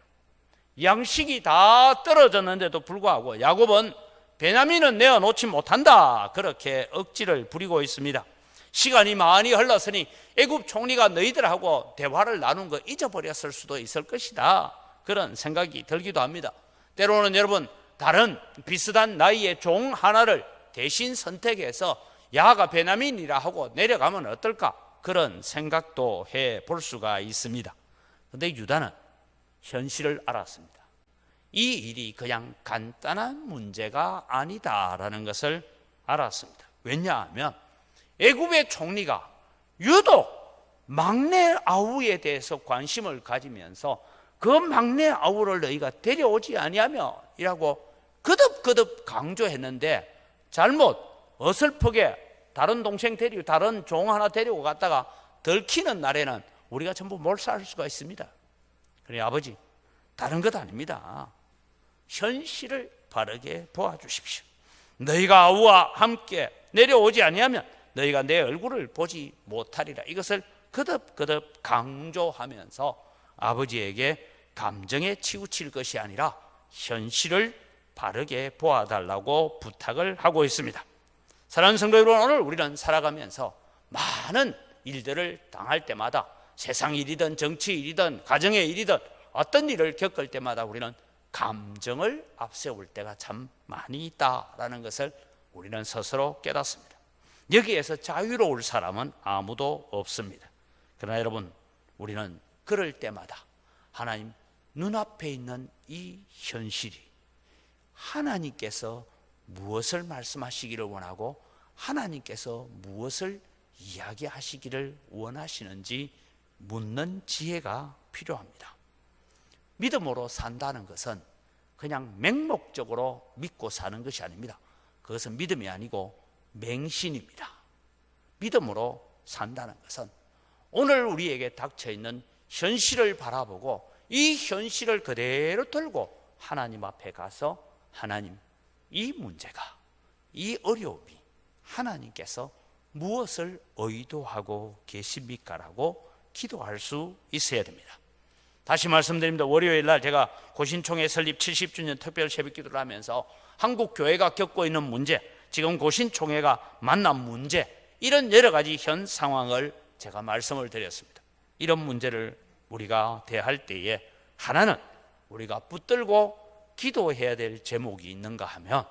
양식이 다 떨어졌는데도 불구하고 야곱은 베냐민은 내어놓지 못한다 그렇게 억지를 부리고 있습니다. 시간이 많이 흘렀으니 애굽 총리가 너희들하고 대화를 나눈 거 잊어버렸을 수도 있을 것이다 그런 생각이 들기도 합니다. 때로는 여러분 다른 비슷한 나이의 종 하나를 대신 선택해서 야가 베냐민이라 하고 내려가면 어떨까 그런 생각도 해볼 수가 있습니다. 그런데 유다는 현실을 알았습니다. 이 일이 그냥 간단한 문제가 아니다라는 것을 알았습니다. 왜냐하면 애굽의 총리가 유독 막내 아우에 대해서 관심을 가지면서 그 막내 아우를 너희가 데려오지 아니하며 이라고 거듭거듭 강조했는데 잘못 어설프게 다른 동생 데리고 다른 종 하나 데리고 갔다가 들키는 날에는 우리가 전부 몰살할 수가 있습니다. 그래 아버지 다른 것 아닙니다. 현실을 바르게 도와주십시오. 너희가 아우와 함께 내려오지 아니하면 너희가 내 얼굴을 보지 못하리라. 이것을 거듭거듭 강조하면서 아버지에게 감정에 치우칠 것이 아니라 현실을 바르게 보아달라고 부탁을 하고 있습니다. 사랑하는 성도 여러분, 오늘 우리는 살아가면서 많은 일들을 당할 때마다 세상 일이든 정치 일이든 가정의 일이든 어떤 일을 겪을 때마다 우리는 감정을 앞세울 때가 참 많이 있다라는 것을 우리는 스스로 깨닫습니다. 여기에서 자유로울 사람은 아무도 없습니다. 그러나 여러분, 우리는 그럴 때마다 하나님 눈앞에 있는 이 현실이 하나님께서 무엇을 말씀하시기를 원하고 하나님께서 무엇을 이야기하시기를 원하시는지 묻는 지혜가 필요합니다. 믿음으로 산다는 것은 그냥 맹목적으로 믿고 사는 것이 아닙니다. 그것은 믿음이 아니고 맹신입니다. 믿음으로 산다는 것은 오늘 우리에게 닥쳐있는 현실을 바라보고 이 현실을 그대로 들고 하나님 앞에 가서 하나님, 이 문제가, 이 어려움이 하나님께서 무엇을 의도하고 계십니까? 라고 기도할 수 있어야 됩니다. 다시 말씀드립니다. 월요일 날 제가 고신총회 설립 70주년 특별 새벽 기도를 하면서 한국 교회가 겪고 있는 문제, 지금 고신총회가 만난 문제, 이런 여러 가지 현 상황을 제가 말씀을 드렸습니다. 이런 문제를 우리가 대할 때에 하나는 우리가 붙들고 기도해야 될 제목이 있는가 하면,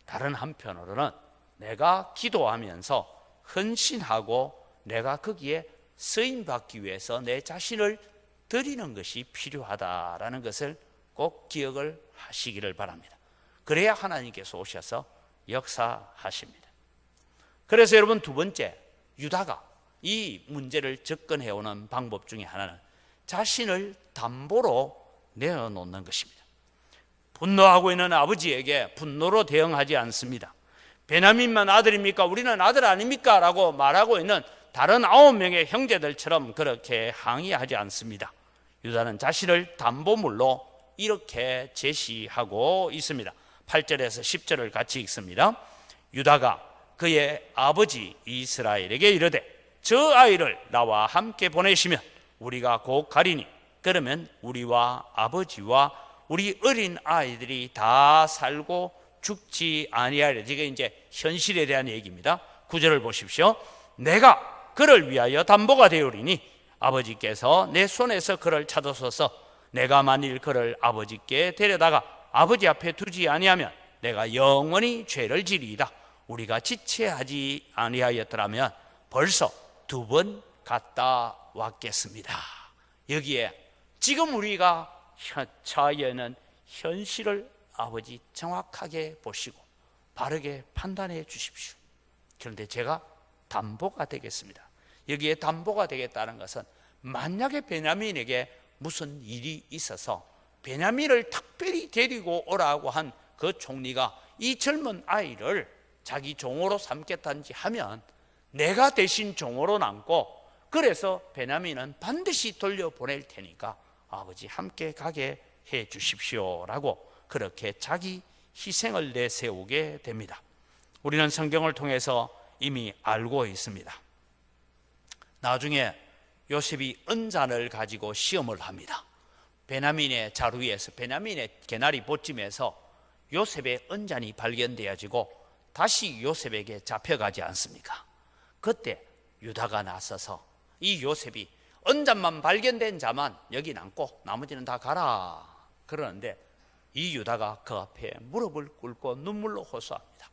다른 한편으로는 내가 기도하면서 헌신하고 내가 거기에 쓰임받기 위해서 내 자신을 드리는 것이 필요하다라는 것을 꼭 기억을 하시기를 바랍니다. 그래야 하나님께서 오셔서 역사하십니다. 그래서 여러분, 두 번째, 유다가 이 문제를 접근해오는 방법 중에 하나는 자신을 담보로 내어놓는 것입니다. 분노하고 있는 아버지에게 분노로 대응하지 않습니다. 베냐민만 아들입니까? 우리는 아들 아닙니까? 라고 말하고 있는 다른 9명의 형제들처럼 그렇게 항의하지 않습니다. 유다는 자신을 담보물로 이렇게 제시하고 있습니다. 8절에서 10절을 같이 읽습니다. 유다가 그의 아버지 이스라엘에게 이르되 저 아이를 나와 함께 보내시면 우리가 곧 가리니 그러면 우리와 아버지와 우리 어린 아이들이 다 살고 죽지 아니하리라. 이게 이제 현실에 대한 얘기입니다. 9절을 보십시오. 내가 그를 위하여 담보가 되오리니 아버지께서 내 손에서 그를 찾으소서. 내가 만일 그를 아버지께 데려다가 아버지 앞에 두지 아니하면 내가 영원히 죄를 지리이다. 우리가 지체하지 아니하였더라면 벌써 2번 갔다 왔겠습니다. 여기에 지금 우리가 처해 있는 현실을 아버지 정확하게 보시고 바르게 판단해 주십시오. 그런데 제가 담보가 되겠습니다. 여기에 담보가 되겠다는 것은 만약에 베냐민에게 무슨 일이 있어서 베냐민을 특별히 데리고 오라고 한 그 총리가 이 젊은 아이를 자기 종으로 삼겠다는지 하면 내가 대신 종으로 남고, 그래서 베냐민은 반드시 돌려보낼 테니까 아버지 함께 가게 해 주십시오 라고 그렇게 자기 희생을 내세우게 됩니다. 우리는 성경을 통해서 이미 알고 있습니다. 나중에 요셉이 은잔을 가지고 시험을 합니다. 베냐민의 자루에서, 베냐민의 개나리 보찜에서 요셉의 은잔이 발견되어지고 다시 요셉에게 잡혀가지 않습니까? 그때 유다가 나서서 이 요셉이 은잔만 발견된 자만 여기 남고 나머지는 다 가라 그러는데, 이 유다가 그 앞에 무릎을 꿇고 눈물로 호소합니다.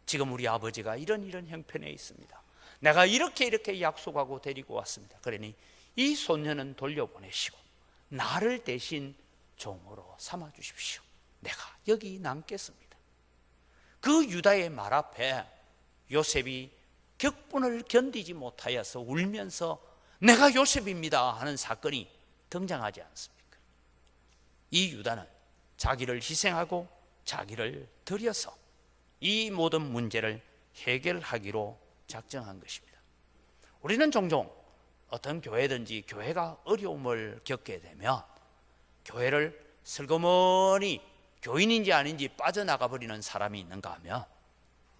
지금 우리 아버지가 이런 형편에 있습니다. 내가 이렇게 약속하고 데리고 왔습니다. 그러니 이 소년은 돌려보내시고 나를 대신 종으로 삼아 주십시오. 내가 여기 남겠습니다. 그 유다의 말 앞에 요셉이 격분을 견디지 못하여서 울면서 내가 요셉입니다 하는 사건이 등장하지 않습니까? 이 유다는 자기를 희생하고 자기를 들여서 이 모든 문제를 해결하기로 작정한 것입니다. 우리는 종종 어떤 교회든지 교회가 어려움을 겪게 되면 교회를 슬그머니 교인인지 아닌지 빠져나가 버리는 사람이 있는가 하면,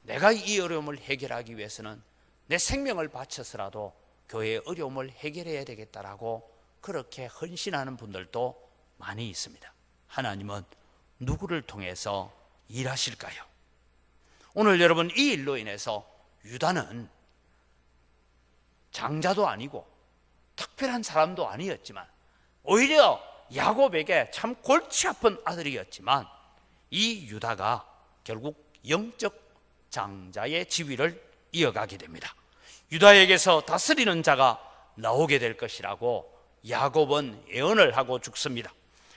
내가 이 어려움을 해결하기 위해서는 내 생명을 바쳐서라도 교회의 어려움을 해결해야 되겠다라고 그렇게 헌신하는 분들도 많이 있습니다. 하나님은 누구를 통해서 일하실까요? 오늘 여러분, 이 일로 인해서 유다는 장자도 아니고 특별한 사람도 아니었지만 오히려 야곱에게 참 골치 아픈 아들이었지만 이 유다가 결국 영적 장자의 지위를 이어가게 됩니다. 유다에게서 다스리는 자가 나오게 될 것이라고 야곱은 예언을 하고 죽습니다.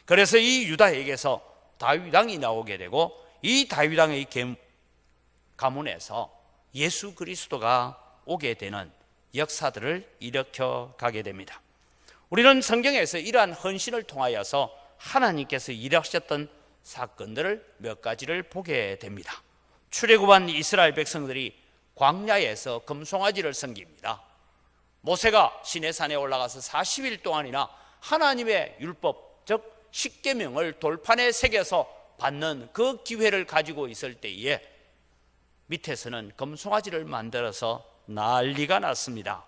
그래서 이 유다에게서 다윗 왕이 나오게 되고 이 다윗 왕의 가문에서 예수 그리스도가 오게 되는 역사들을 일으켜 가게 됩니다. 우리는 성경에서 이러한 헌신을 통하여서 하나님께서 일하셨던 사건들을 몇 가지를 보게 됩니다. 출애굽한 이스라엘 백성들이 광야에서 금송아지를 섬깁니다. 모세가 시내산에 올라가서 40일 동안이나 하나님의 율법, 즉 십계명을 돌판에 새겨서 받는 그 기회를 가지고 있을 때에 밑에서는 금송아지를 만들어서 난리가 났습니다.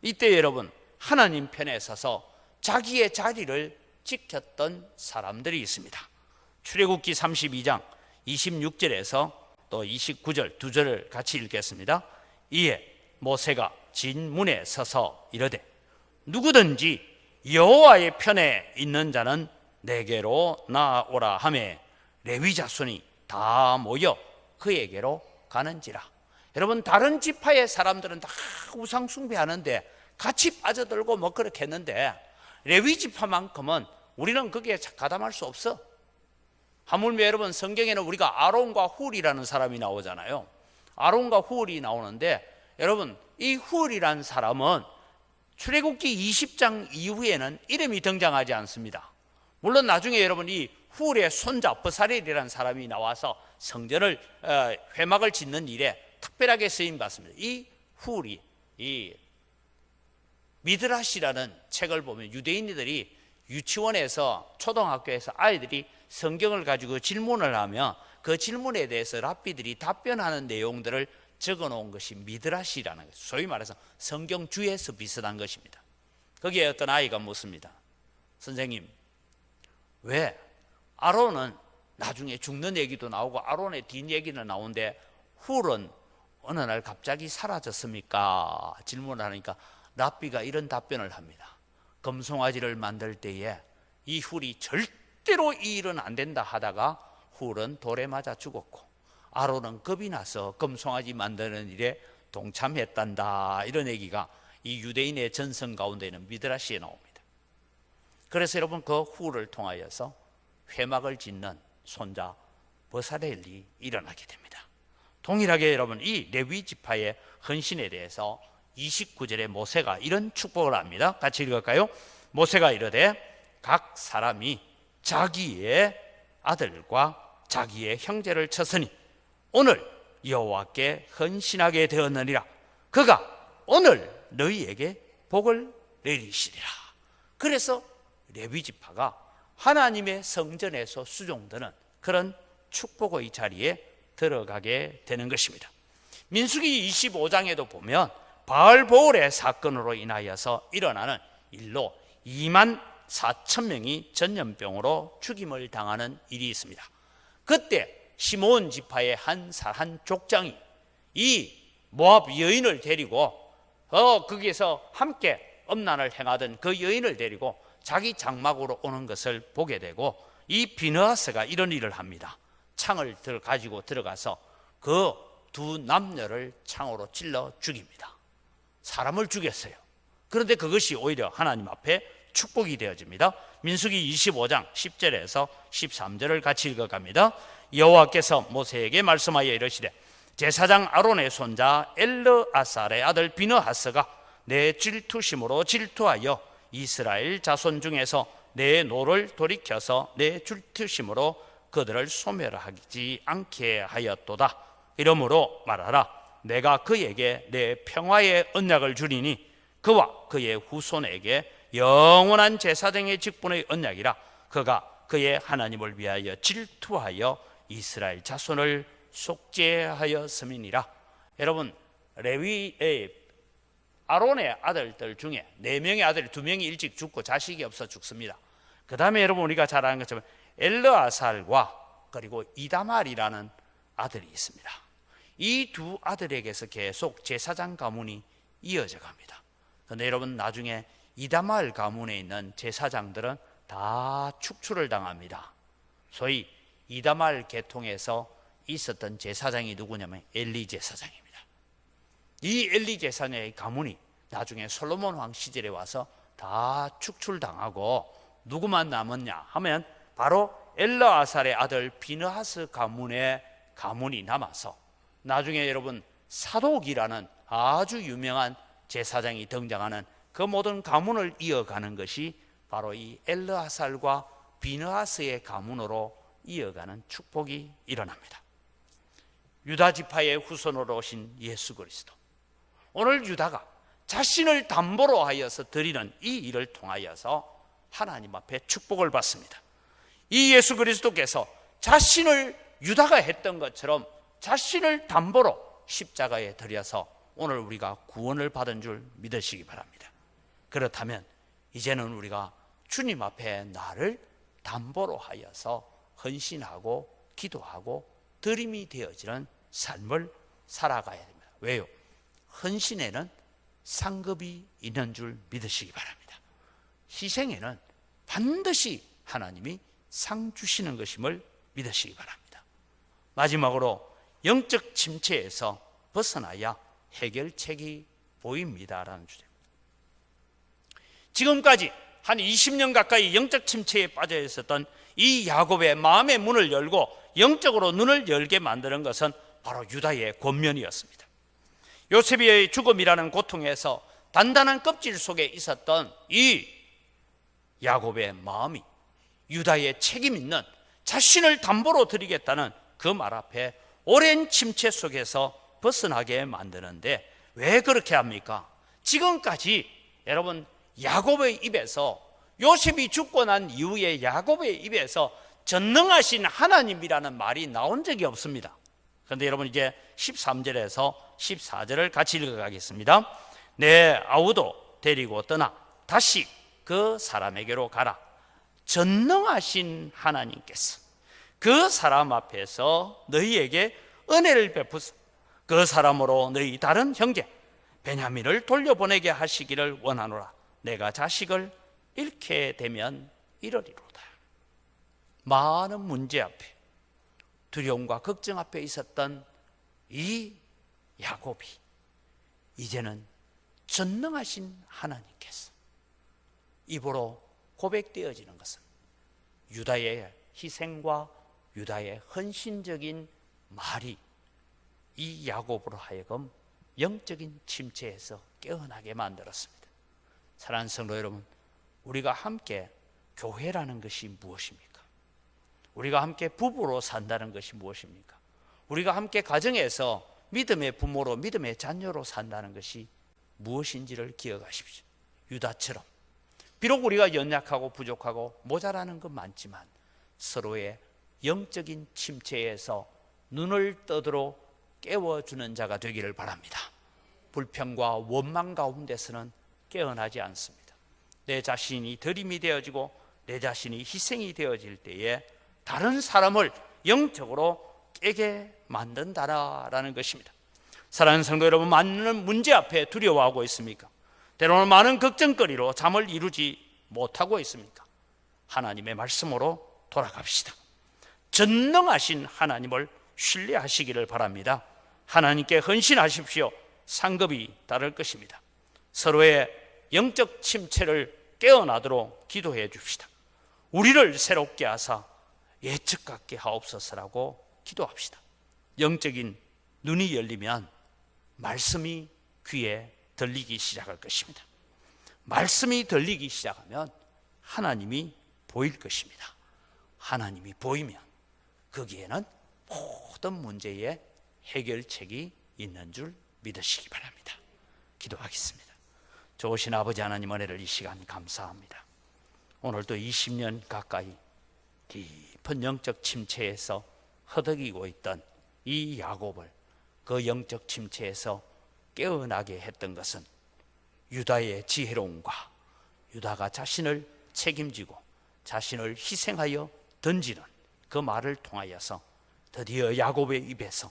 이때 여러분, 하나님 편에 서서 자기의 자리를 지켰던 사람들이 있습니다. 출애굽기 32장 26절에서 또 29절 두 절을 같이 읽겠습니다. 이에 모세가 진문에 서서 이르되 누구든지 여호와의 편에 있는 자는 내게로 나오라 하매 레위 자손이 다 모여 그에게로 가는지라. 여러분, 다른 지파의 사람들은 다 우상 숭배하는데 같이 빠져들고 뭐 그렇게 했는데 레위 지파만큼은 우리는 거기에 가담할 수 없어. 하물며 여러분, 성경에는 우리가 아론과 훌이라는 사람이 나오잖아요. 아론과 훌이 나오는데 여러분, 이 훌이라는 사람은 출애굽기 20장 이후에는 이름이 등장하지 않습니다. 물론 나중에 여러분 이 훌의 손자 버사렐이라는 사람이 나와서 성전을 회막을 짓는 일에 특별하게 쓰임 받습니다. 이 훌이 이 미드라시라는 책을 보면 유대인들이 유치원에서 초등학교에서 아이들이 성경을 가지고 질문을 하면 그 질문에 대해서 랍비들이 답변하는 내용들을 적어놓은 것이 미드라시라는 것이죠. 소위 말해서 성경 주에서 비슷한 것입니다. 거기에 어떤 아이가 묻습니다. 선생님, 왜 아론은 나중에 죽는 얘기도 나오고 아론의 뒷 얘기는 나오는데 훌은 어느 날 갑자기 사라졌습니까? 질문을 하니까 랍비가 이런 답변을 합니다. 금송아지를 만들 때에 이 훌이 절대로 이 일은 안 된다 하다가 훌은 돌에 맞아 죽었고 아론은 겁이 나서 금송아지 만드는 일에 동참했단다. 이런 얘기가 이 유대인의 전성 가운데는 미드라시에 나옵니다. 그래서 여러분, 그 훌을 통하여서 회막을 짓는 손자 버사렐이 일어나게 됩니다. 동일하게 여러분, 이 레위 지파의 헌신에 대해서 29절에 모세가 이런 축복을 합니다. 같이 읽을까요? 모세가 이르되 각 사람이 자기의 아들과 자기의 형제를 쳤으니 오늘 여호와께 헌신하게 되었느니라. 그가 오늘 너희에게 복을 내리시리라. 그래서 레위 지파가 하나님의 성전에서 수종되는 그런 축복의 자리에 들어가게 되는 것입니다. 민수기 25장에도 보면 바알보울의 사건으로 인하여서 일어나는 일로 2만 4천 명이 전염병으로 죽임을 당하는 일이 있습니다. 그때 시므온 지파의 한 족장이 이 모압 여인을 데리고 거기에서 함께 음란을 행하던 그 여인을 데리고 자기 장막으로 오는 것을 보게 되고 이 비느하스가 이런 일을 합니다. 창을 가지고 들어가서 그 두 남녀를 창으로 찔러 죽입니다. 사람을 죽였어요. 그런데 그것이 오히려 하나님 앞에 축복이 되어집니다. 민수기 25장 10절에서 13절을 같이 읽어갑니다. 여호와께서 모세에게 말씀하여 이르시되 제사장 아론의 손자 엘르아살의 아들 비느하스가 내 질투심으로 질투하여 이스라엘 자손 중에서 내 노를 돌이켜서 내 질투심으로 그들을 소멸하지 않게 하였도다. 이러므로 말하라. 내가 그에게 내 평화의 언약을 주리니 그와 그의 후손에게 영원한 제사장의 직분의 언약이라. 그가 그의 하나님을 위하여 질투하여 이스라엘 자손을 속죄하였음이니라. 여러분, 레위의 아론의 아들들 중에 4명의 아들이 2명이 일찍 죽고 자식이 없어 죽습니다. 그 다음에 여러분, 우리가 잘 아는 것처럼 엘르아살과 그리고 이다말이라는 아들이 있습니다. 이 두 아들에게서 계속 제사장 가문이 이어져 갑니다. 그런데 여러분, 나중에 이다말 가문에 있는 제사장들은 다 축출을 당합니다. 소위 이다말 계통에서 있었던 제사장이 누구냐면 엘리 제사장입니다. 이 엘리 제사장의 가문이 나중에 솔로몬 왕 시절에 와서 다 축출당하고 누구만 남았냐 하면 바로 엘르아살의 아들 비느하스 가문이 남아서 나중에 여러분 사독이라는 아주 유명한 제사장이 등장하는 그 모든 가문을 이어가는 것이 바로 이 엘르아살과 비느하스의 가문으로 이어가는 축복이 일어납니다. 유다 지파의 후손으로 오신 예수 그리스도, 오늘 유다가 자신을 담보로 하여서 드리는 이 일을 통하여서 하나님 앞에 축복을 받습니다. 이 예수 그리스도께서 자신을 유다가 했던 것처럼 자신을 담보로 십자가에 드려서 오늘 우리가 구원을 받은 줄 믿으시기 바랍니다. 그렇다면 이제는 우리가 주님 앞에 나를 담보로 하여서 헌신하고 기도하고 드림이 되어지는 삶을 살아가야 됩니다. 왜요? 헌신에는 상급이 있는 줄 믿으시기 바랍니다. 희생에는 반드시 하나님이 상 주시는 것임을 믿으시기 바랍니다. 마지막으로 영적 침체에서 벗어나야 해결책이 보입니다라는 주제입니다. 지금까지 한 20년 가까이 영적 침체에 빠져 있었던 이 야곱의 마음의 문을 열고 영적으로 눈을 열게 만드는 것은 바로 유다의 권면이었습니다. 요셉의 죽음이라는 고통에서 단단한 껍질 속에 있었던 이 야곱의 마음이 유다의 책임 있는 자신을 담보로 드리겠다는 그 말 앞에 오랜 침체 속에서 벗어나게 만드는데 왜 그렇게 합니까? 지금까지 여러분 야곱의 입에서, 요셉이 죽고 난 이후에 야곱의 입에서 전능하신 하나님이라는 말이 나온 적이 없습니다. 그런데 여러분 이제 13절에서 14절을 같이 읽어가겠습니다. 내 아우도 데리고 떠나 다시 그 사람에게로 가라. 전능하신 하나님께서 그 사람 앞에서 너희에게 은혜를 베푸사 그 사람으로 너희 다른 형제 베냐민을 돌려보내게 하시기를 원하노라. 내가 자식을 잃게 되면 이러리로다. 많은 문제 앞에, 두려움과 걱정 앞에 있었던 이 야곱이 이제는 전능하신 하나님께서 입으로 고백되어지는 것은 유다의 희생과 유다의 헌신적인 말이 이 야곱으로 하여금 영적인 침체에서 깨어나게 만들었습니다. 사랑하는 성도 여러분, 우리가 함께 교회라는 것이 무엇입니까? 우리가 함께 부부로 산다는 것이 무엇입니까? 우리가 함께 가정에서 믿음의 부모로 믿음의 자녀로 산다는 것이 무엇인지를 기억하십시오. 유다처럼 비록 우리가 연약하고 부족하고 모자라는 건 많지만 서로의 영적인 침체에서 눈을 떠들어 깨워주는 자가 되기를 바랍니다. 불평과 원망 가운데서는 깨어나지 않습니다. 내 자신이 드림이 되어지고 내 자신이 희생이 되어질 때에 다른 사람을 영적으로 깨게 만든다라는 것입니다. 사랑하는 성도 여러분, 많은 문제 앞에 두려워하고 있습니까? 때로는 많은 걱정거리로 잠을 이루지 못하고 있습니까? 하나님의 말씀으로 돌아갑시다. 전능하신 하나님을 신뢰하시기를 바랍니다. 하나님께 헌신하십시오. 상급이 따를 것입니다. 서로의 영적 침체를 깨어나도록 기도해 줍시다. 우리를 새롭게 하사 예측 같게 하옵소서라고 기도합시다. 영적인 눈이 열리면 말씀이 귀에 들리기 시작할 것입니다. 말씀이 들리기 시작하면 하나님이 보일 것입니다. 하나님이 보이면 거기에는 모든 문제의 해결책이 있는 줄 믿으시기 바랍니다. 기도하겠습니다. 좋으신 아버지 하나님, 은혜를 이 시간 감사합니다. 오늘도 20년 가까이 깊은 영적 침체에서 허덕이고 있던 이 야곱을 그 영적 침체에서 깨어나게 했던 것은 유다의 지혜로움과 유다가 자신을 책임지고 자신을 희생하여 던지는 그 말을 통하여서 드디어 야곱의 입에서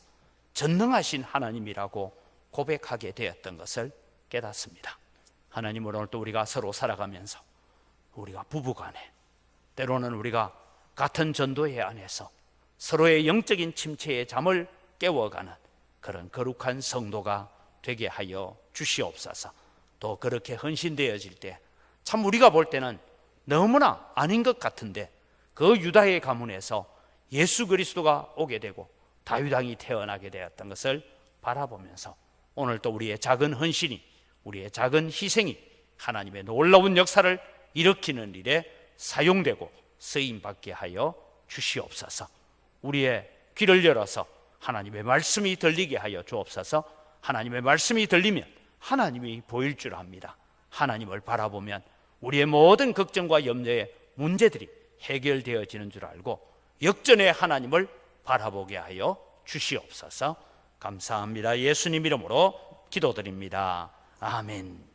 전능하신 하나님이라고 고백하게 되었던 것을 깨닫습니다. 하나님, 오늘 또 우리가 서로 살아가면서 우리가 부부간에 때로는 우리가 같은 전도회 안에서 서로의 영적인 침체의 잠을 깨워가는 그런 거룩한 성도가 되게 하여 주시옵소서. 또 그렇게 헌신되어질 때 참 우리가 볼 때는 너무나 아닌 것 같은데 그 유다의 가문에서 예수 그리스도가 오게 되고 다윗 왕이 태어나게 되었던 것을 바라보면서 오늘 또 우리의 작은 헌신이, 우리의 작은 희생이 하나님의 놀라운 역사를 일으키는 일에 사용되고 쓰임받게 하여 주시옵소서. 우리의 귀를 열어서 하나님의 말씀이 들리게 하여 주옵소서. 하나님의 말씀이 들리면 하나님이 보일 줄 압니다. 하나님을 바라보면 우리의 모든 걱정과 염려의 문제들이 해결되어지는 줄 알고 역전의 하나님을 바라보게 하여 주시옵소서. 감사합니다. 예수님 이름으로 기도드립니다. 아멘.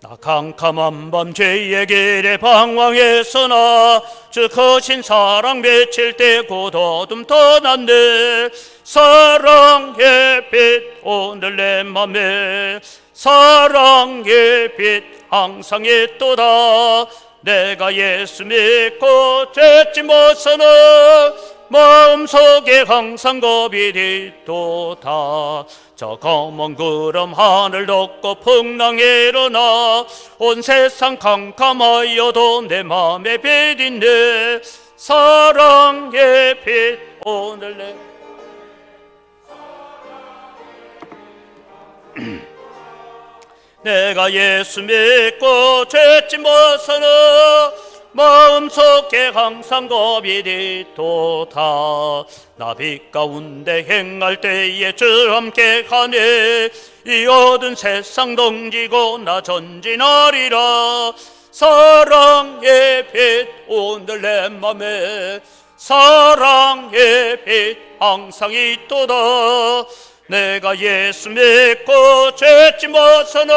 나 캄캄한 밤 죄의 길에 방황했으나 주 크신 사랑 맺힐 때 곧 어둠 떠났네. 사랑의 빛 오늘 내 맘에 사랑의 빛 항상 있도다. 내가 예수 믿고 죄짐 벗어나 마음속에 항상 겁이 있도다. 저 검은 구름 하늘 덮고 풍랑에 일어나 온 세상 캄캄하여도 내 맘에 빛 있네. 사랑의 빛 오늘 내 내가 예수 믿고 죄짐 벗어나 마음속에 항상 겁이 있도다. 나 빛 가운데 행할 때에 주 함께 하네. 이 어두운 세상 등지고 나 전진하리라. 사랑의 빛 오늘 내 맘에 사랑의 빛 항상 있도다. 내가 예수 믿고 죄짐 벗어나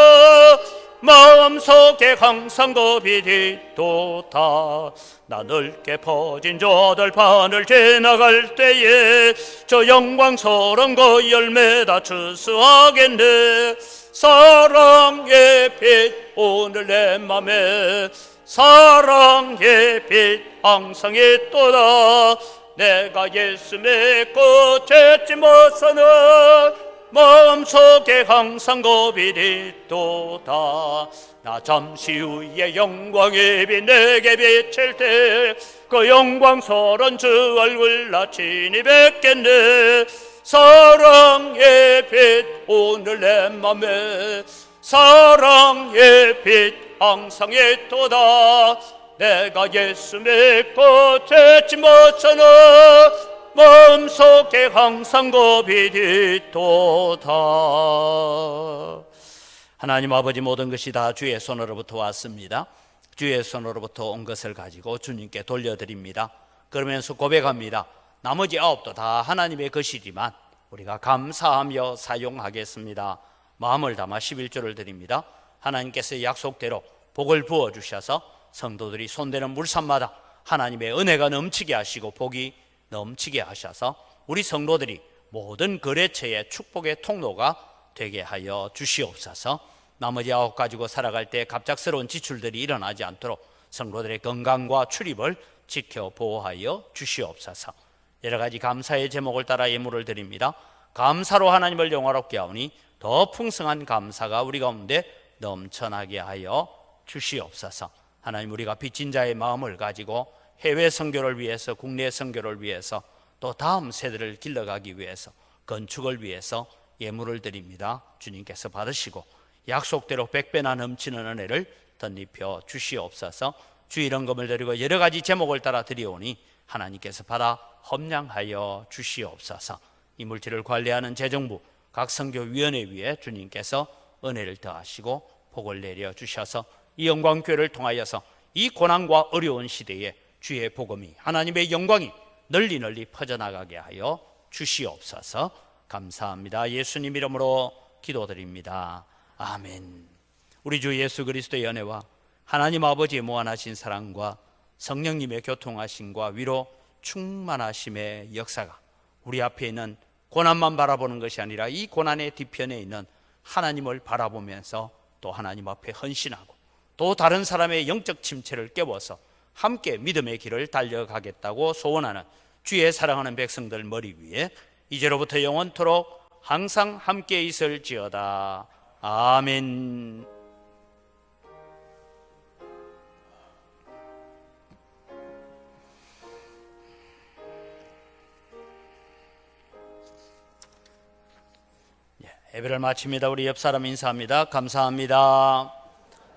마음속에 항상 겁이 있도다. 나 넓게 퍼진 저 들판을 지나갈 때에 저 영광스러운 그 열매 다 추수하겠네. 사랑의 빛 오늘 내 맘에 사랑의 빛 항상 있도다. 내가 예수 믿고 죄짐 벗어나 마음속에 항상 겁이 있도다. 나 잠시 후에 영광의 빛 내게 비칠 때 그 영광스러운 주 얼굴 나 친히 뵙겠네. 사랑의 빛 오늘 내 맘에 사랑의 빛 항상 있도다. 내가 예수 믿고 죄짐 벗어나 마음속에 항상 겁이 있도다. 하나님 아버지, 모든 것이 다 주의 손으로부터 왔습니다. 주의 손으로부터 온 것을 가지고 주님께 돌려드립니다. 그러면서 고백합니다. 나머지 9도 다 하나님의 것이지만 우리가 감사하며 사용하겠습니다. 마음을 담아 11조를 드립니다. 하나님께서 약속대로 복을 부어주셔서 성도들이 손대는 물산마다 하나님의 은혜가 넘치게 하시고 복이 넘치게 하셔서 우리 성도들이 모든 거래처의 축복의 통로가 되게 하여 주시옵소서. 나머지 9 가지고 살아갈 때 갑작스러운 지출들이 일어나지 않도록 성도들의 건강과 출입을 지켜 보호하여 주시옵소서. 여러 가지 감사의 제목을 따라 예물을 드립니다. 감사로 하나님을 영화롭게 하오니 더 풍성한 감사가 우리 가운데 넘쳐나게 하여 주시옵소서. 하나님, 우리가 빚진 자의 마음을 가지고 해외 선교를 위해서, 국내 선교를 위해서, 또 다음 세대를 길러가기 위해서, 건축을 위해서 예물을 드립니다. 주님께서 받으시고 약속대로 100배나 넘치는 은혜를 덧입혀 주시옵소서. 주일헌금을 드리고 여러 가지 제목을 따라 드리오니 하나님께서 받아 험량하여 주시옵소서. 이 물질을 관리하는 재정부 각 선교위원회 위에 주님께서 은혜를 더하시고 복을 내려 주셔서 이 영광교회를 통하여서 이 고난과 어려운 시대에 주의 복음이, 하나님의 영광이 널리 널리 퍼져나가게 하여 주시옵소서. 감사합니다. 예수님 이름으로 기도드립니다. 아멘. 우리 주 예수 그리스도의 연애와 하나님 아버지의 무한하신 사랑과 성령님의 교통하심과 위로 충만하심의 역사가 우리 앞에 있는 고난만 바라보는 것이 아니라 이 고난의 뒤편에 있는 하나님을 바라보면서 또 하나님 앞에 헌신하고 또 다른 사람의 영적 침체를 깨워서 함께 믿음의 길을 달려가겠다고 소원하는 주의 사랑하는 백성들 머리 위에 이제로부터 영원토록 항상 함께 있을지어다. 아멘. 예배를 마칩니다. 우리 옆 사람 인사합니다. 감사합니다.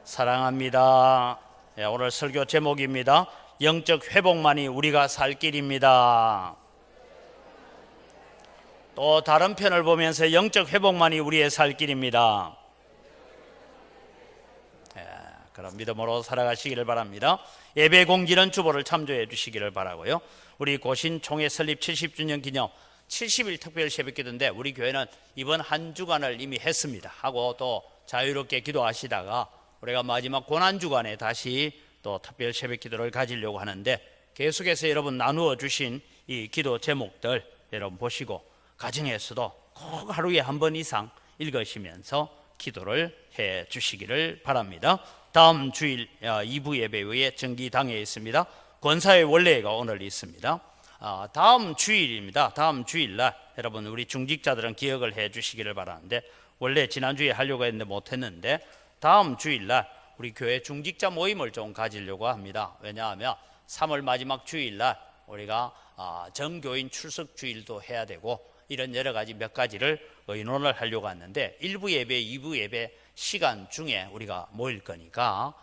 사랑합니다. 오늘 설교 제목입니다. 영적 회복만이 우리가 살 길입니다. 또 다른 편을 보면서 영적 회복만이 우리의 살 길입니다. 그럼 믿음으로 살아가시기를 바랍니다. 예배 공지는 주보를 참조해 주시기를 바라고요. 우리 고신 총회 설립 70주년 기념 70일 특별 새벽기도인데 우리 교회는 이번 한 주간을 이미 했습니다. 하고 또 자유롭게 기도하시다가 우리가 마지막 고난주간에 다시 또 특별 새벽기도를 가지려고 하는데 계속해서 여러분 나누어 주신 이 기도 제목들 여러분 보시고 가정에서도 꼭 하루에 한 번 이상 읽으시면서 기도를 해 주시기를 바랍니다. 다음 주일 2부 예배 후에 정기당회에 있습니다. 권사회 원례가 오늘 있습니다. 다음 주일입니다. 다음 주일날 여러분 우리 중직자들은 기억을 해 주시기를 바라는데 원래 지난주에 하려고 했는데 못했는데 다음 주일날 우리 교회 중직자 모임을 좀 가지려고 합니다. 왜냐하면 3월 마지막 주일날 우리가 정교인 출석 주일도 해야 되고 이런 여러 가지 몇 가지를 의논을 하려고 하는데 1부 예배, 2부 예배 시간 중에 우리가 모일 거니까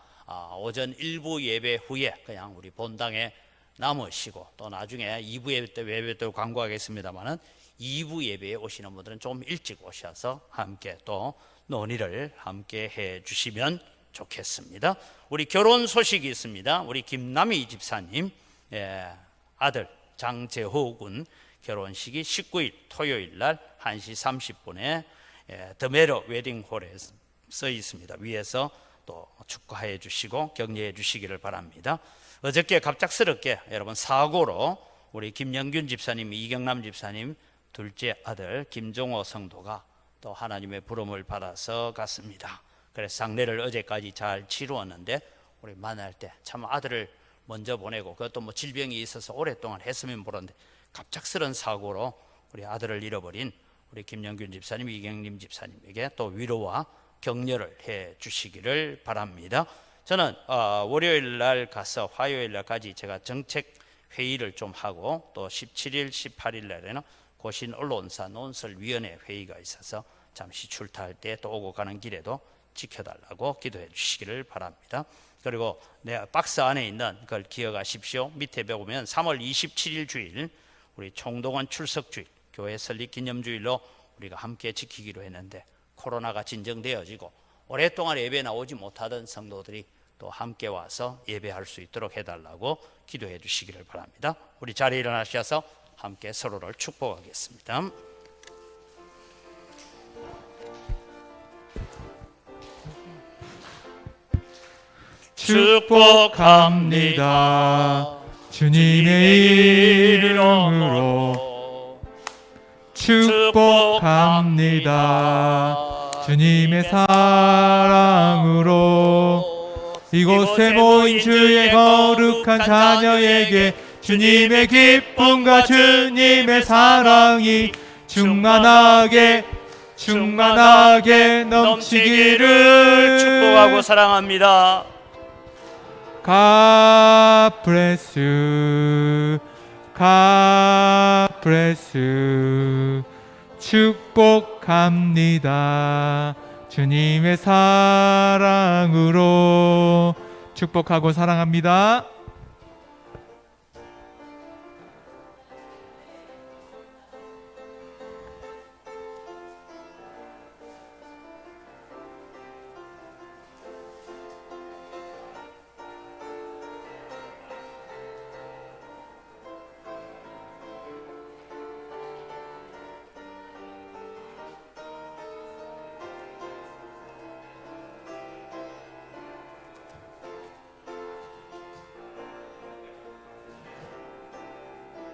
오전 1부 예배 후에 그냥 우리 본당에 남으시고 또 나중에 2부 예배 때 예배 광고하겠습니다만은 2부 예배에 오시는 분들은 좀 일찍 오셔서 함께 또 논의를 함께 해 주시면 좋겠습니다. 우리 결혼 소식이 있습니다. 우리 김남희 집사님 아들 장재호 군 결혼식이 19일 토요일 날 1시 30분에 더메러 웨딩홀에 써 있습니다. 위에서 또 축하해 주시고 격려해 주시기를 바랍니다. 어저께 갑작스럽게 여러분 사고로 우리 김영균 집사님, 이경남 집사님 둘째 아들 김종호 성도가 또 하나님의 부름을 받아서 갔습니다. 그래서 장례를 어제까지 잘 치루었는데 우리 만날 때 참 아들을 먼저 보내고 그것도 뭐 질병이 있어서 오랫동안 했으면 모르는데 갑작스런 사고로 우리 아들을 잃어버린 우리 김영균 집사님, 이경림 집사님에게 또 위로와 격려를 해 주시기를 바랍니다. 저는 월요일 날 가서 화요일 날까지 제가 정책 회의를 좀 하고 또 17일, 18일 날에는 고신 언론사 논설위원회 회의가 있어서 잠시 출타할 때 또 오고 가는 길에도 지켜달라고 기도해 주시기를 바랍니다. 그리고 내 박스 안에 있는 걸 기억하십시오. 밑에 보면 3월 27일 주일 우리 총동원 출석 주일, 교회 설립 기념주일로 우리가 함께 지키기로 했는데 코로나가 진정되어지고 오랫동안 예배 나오지 못하던 성도들이 또 함께 와서 예배할 수 있도록 해달라고 기도해 주시기를 바랍니다. 우리 자리에 일어나셔서 함께 서로를 축복하겠습니다. 축복합니다. 주님의 이름으로 축복합니다. 주님의 사랑으로 이곳에 모인 주의 거룩한 자녀에게 주님의 기쁨과 주님의 사랑이 충만하게 넘치기를 축복하고 사랑합니다. God bless you. God bless you. 축복합니다. 주님의 사랑으로 축복하고 사랑합니다.